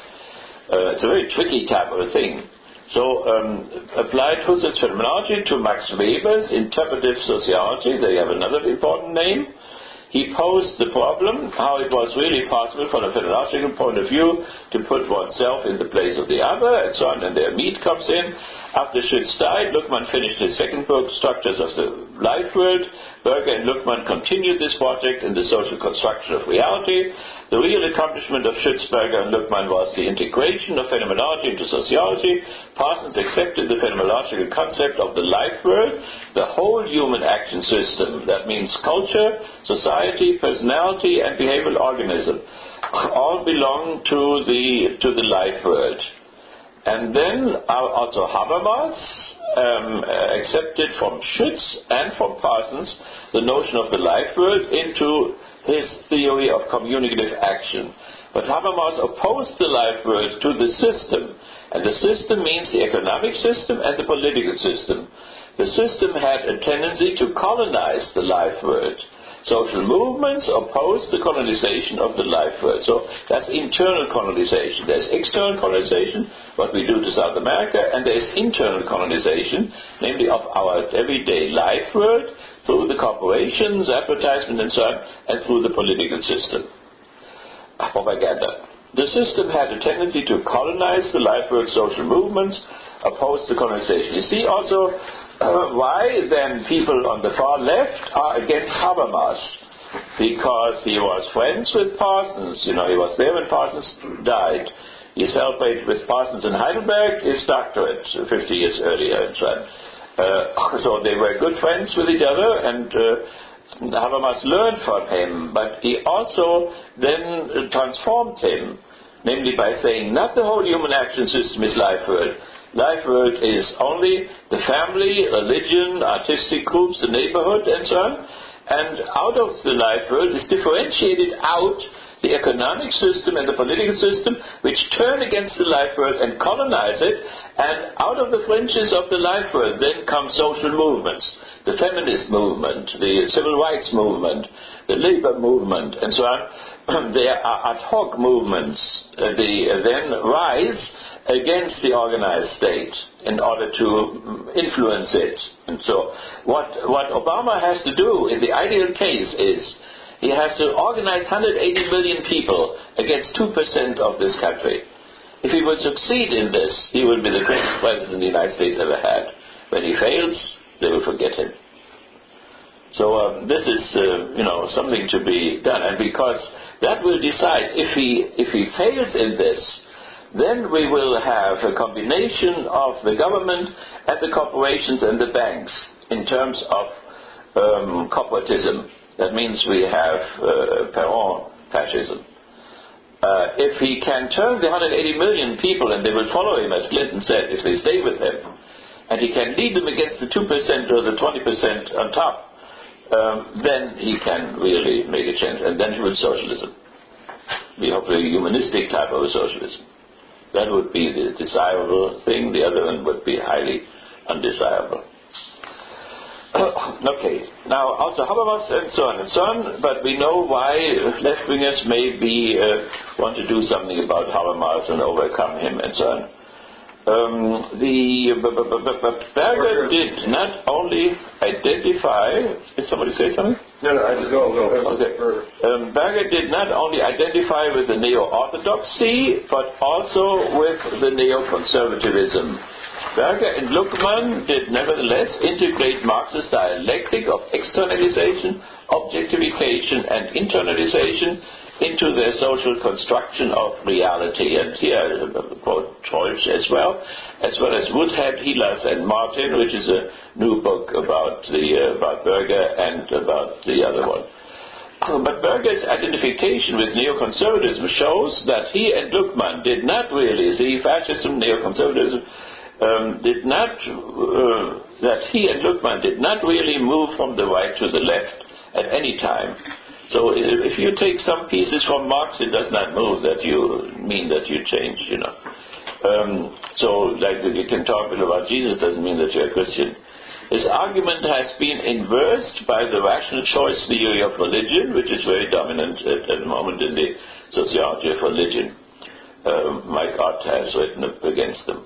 It's a very tricky type of a thing. So applied Husserl's phenomenology to Max Weber's interpretive sociology. They have another important name. He posed the problem, how it was really possible from a phenomenological point of view to put oneself in the place of the other, and so on, and there Mead comes in. After Schütz died, Luckmann finished his second book, Structures of the Life World. Berger and Luckmann continued this project in the social construction of reality. The real accomplishment of Schütz, Berger, and Luckmann was the integration of phenomenology into sociology. Parsons accepted the phenomenological concept of the life world, the whole human action system. That means culture, society, personality, and behavioral organism. All belong to the life world. And then also Habermas accepted from Schütz and from Parsons the notion of the life world into his theory of communicative action. But Habermas opposed the life world to the system, and the system means the economic system and the political system. The system had a tendency to colonize the life world. Social movements opposed the colonization of the life world. So that's internal colonization. There's external colonization, what we do to South America, and there's internal colonization, namely of our everyday life world, through the corporations, advertisement and so on, and through the political system. Propaganda. The system had a tendency to colonize the life world, social movements, opposed to colonization. You see also why then people on the far left are against Habermas, because he was friends with Parsons. He was there when Parsons died. He celebrated with Parsons in Heidelberg his doctorate 50 years earlier and so on. So they were good friends with each other, and Habermas learned from him, but he also then transformed him, namely by saying not the whole human action system is life world. Life world is only the family, religion, artistic groups, the neighborhood, and so on. And out of the life world is differentiated out the economic system and the political system, which turn against the life world and colonize it, and out of the fringes of the life world then come social movements, the feminist movement, the civil rights movement, the labor movement, and so on. There are ad hoc movements. They then rise against the organized state in order to influence it. And so what Obama has to do in the ideal case is he has to organize 180 million people against 2% of this country. If he would succeed in this, he will be the greatest president the United States ever had. When he fails, they will forget him. So this is, something to be done. And because that will decide, if he fails in this, then we will have a combination of the government and the corporations and the banks in terms of corporatism. That means we have Peron fascism. If he can turn the 180 million people, and they will follow him, as Clinton said, if they stay with him, and he can lead them against the 2% or the 20% on top, then he can really make a chance. And then he will socialism. We hope a humanistic type of socialism. That would be the desirable thing. The other one would be highly undesirable. Okay, now also Habermas and so on, but we know why left-wingers maybe want to do something about Habermas and overcome him and so on. Berger did not only identify... Did somebody say something?
No, I just go.
Okay. Berger did not only identify with the neo-orthodoxy, but also with the neo-conservatism. Berger and Luckmann did nevertheless integrate Marx's dialectic of externalization, objectification, and internalization into their social construction of reality. And here I quote Troeltsch as well as Woodhead, Helas, and Martin, which is a new book about Berger and about the other one. But Berger's identification with neoconservatism shows that he and Luckmann did not really see fascism, neoconservatism, that he and Luckmann did not really move from the right to the left at any time. So if you take some pieces from Marx, it does not move that you mean that you change, So like you can talk about Jesus doesn't mean that you're a Christian. His argument has been inversed by the rational choice theory of religion, which is very dominant at the moment in the sociology of religion. Mike Ott has written against them.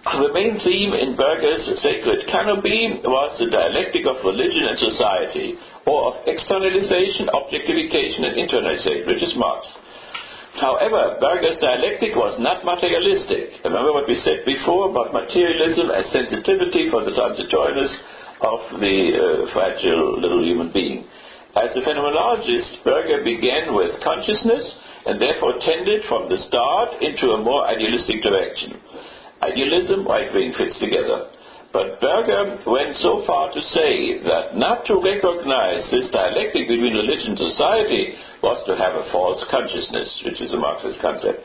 The main theme in Berger's sacred canopy was the dialectic of religion and society, or of externalization, objectification, and internalization, which is Marx. However, Berger's dialectic was not materialistic. Remember what we said before about materialism as sensitivity for the transitoriness of the fragile little human being. As a phenomenologist, Berger began with consciousness and therefore tended from the start into a more idealistic direction. Idealism, right-wing fits together. But Berger went so far to say that not to recognize this dialectic between religion and society was to have a false consciousness, which is a Marxist concept.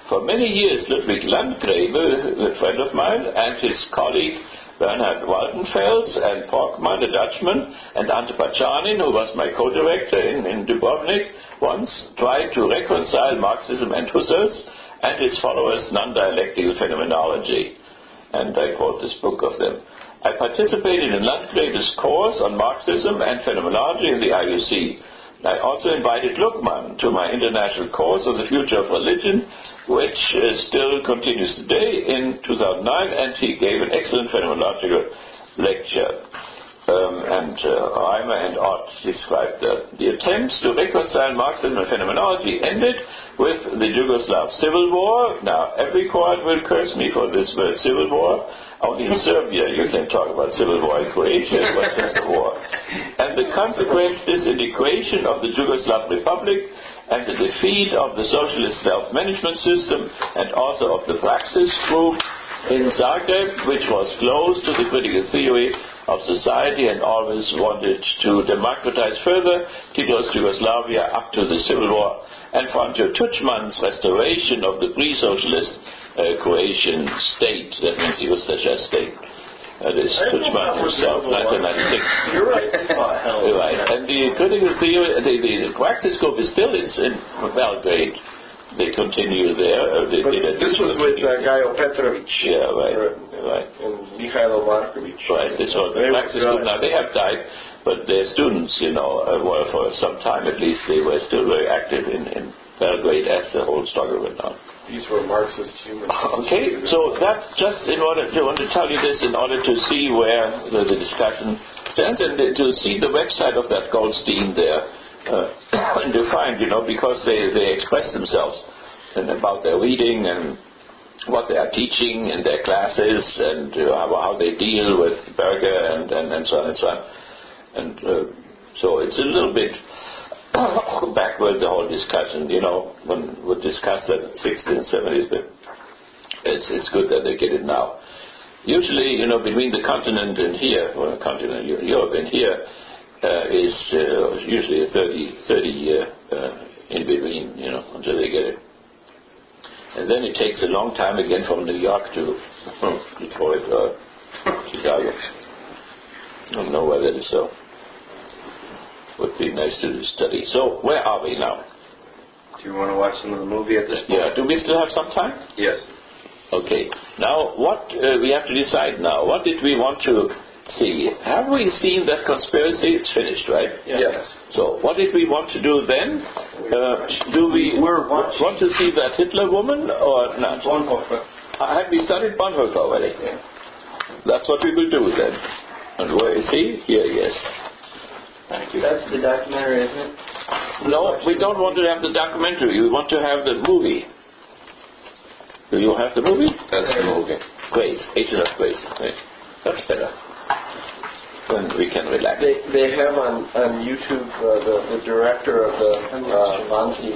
For many years, Ludwig Landgrave, a friend of mine, and his colleague Bernhard Waldenfels and Porkmann, a Dutchman, and Ante Pachanin, who was my co-director in Dubrovnik, once tried to reconcile Marxism and Husserl's and his followers' non-dialectical phenomenology. And I quote this book of them. I participated in Landgrave's course on Marxism and phenomenology in the IUC. I also invited Luckmann to my international course on the future of religion, which still continues today in 2009, and he gave an excellent phenomenological lecture. Reimer and Ott described the attempts to reconcile Marxism and phenomenology ended with the Yugoslav Civil War. Now, every court will curse me for this word, civil war. Only in Serbia you can talk about civil war. In Croatia it was just a war. And the consequent disintegration of the Yugoslav Republic and the defeat of the socialist self-management system and also of the Praxis group in Zagreb, which was close to the critical theory of society and always wanted to democratize further Tito's Yugoslavia up to the Civil War, and Franjo Tuđman's restoration of the pre-socialist Croatian state, that means the Ustaša state. That is Tuchman himself, 1996.
You're right.
You're right. And the critical theory, the Praxis group is still in Belgrade. They continue there.
This was with Gajo Petrovic.
Yeah, right.
And Mikhailo Markovic.
Right. This was the Praxis group. Now they have died, but their students, well, for some time at least, they were still very active in Belgrade as the whole struggle went on.
These were Marxist humans.
Okay, so that's just in order to tell you this, in order to see where the discussion stands, and to see the website of that Goldstein there. And to find, because they express themselves and about their reading and what they are teaching in their classes and how they deal with Berger and so on and so on. And so it's a little bit backward, the whole discussion. When we discussed that 60s and 70s, but it's good that they get it now. Usually, between the continent and here, or continent Europe and here, is usually a 30 year in between, until they get it. And then it takes a long time again from New York to Detroit or Chicago. I don't know whether that is so. Would be nice to study. So, where are we now?
Do you want to watch some of the movie at this point?
Yeah, do we still have some time?
Yes.
Okay. Now, what we have to decide now, what did we want to see? Have we seen that conspiracy? It's finished, right?
Yes.
So, what did we want to do then? Do we want to see that Hitler woman or not?
Bonhoeffer.
Have we studied Bonhoeffer already?
Yeah.
That's what we will do then. And where is he? Here he is. Thank you.
That's the documentary, isn't it?
No, we don't want to have the documentary. We want to have the movie. Do you have the movie?
That's the movie.
Great. Agent of Grace. Great. That's better. Then we can relax.
They have on YouTube the director of the Monty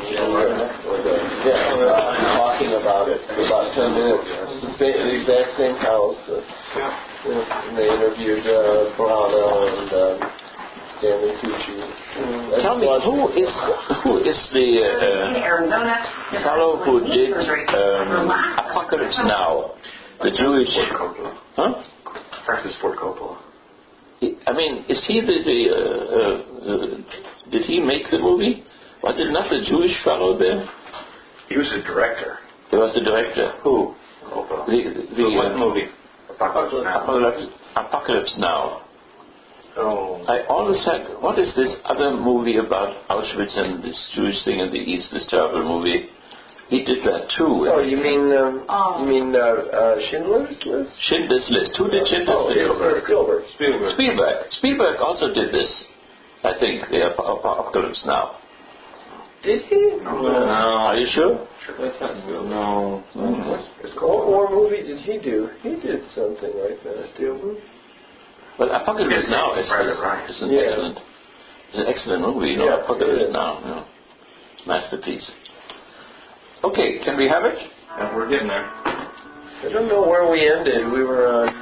talking about it for about 10 minutes. It's the exact same house. And they interviewed Brano and Stanley Tucci.
Tell me, who is the fellow who did Apocalypse Now? The Jewish... Huh?
Francis Ford Coppola.
I mean, is he did he make the movie? Was it not the Jewish fellow there?
He was a director.
He was the director. Who?
Coppola.
What movie?
Apocalypse
Now.
Oh.
I always had, what is this other movie about Auschwitz and this Jewish thing in the East, this terrible movie? He did that too.
Oh, you mean Schindler's List?
Schindler's List. Who did Schindler's List?
Spielberg.
Spielberg also did this, I think, the Apocalypse Now.
Did he?
No.
Are you sure?
That's not Spielberg.
No.
What more movie did he do? He did something like that. Spielberg?
Well, Apocalypse Now is an excellent movie, Apocalypse Now. Masterpiece. Okay, can we have it?
Yeah, we're getting there.
I don't know where we ended. We were on...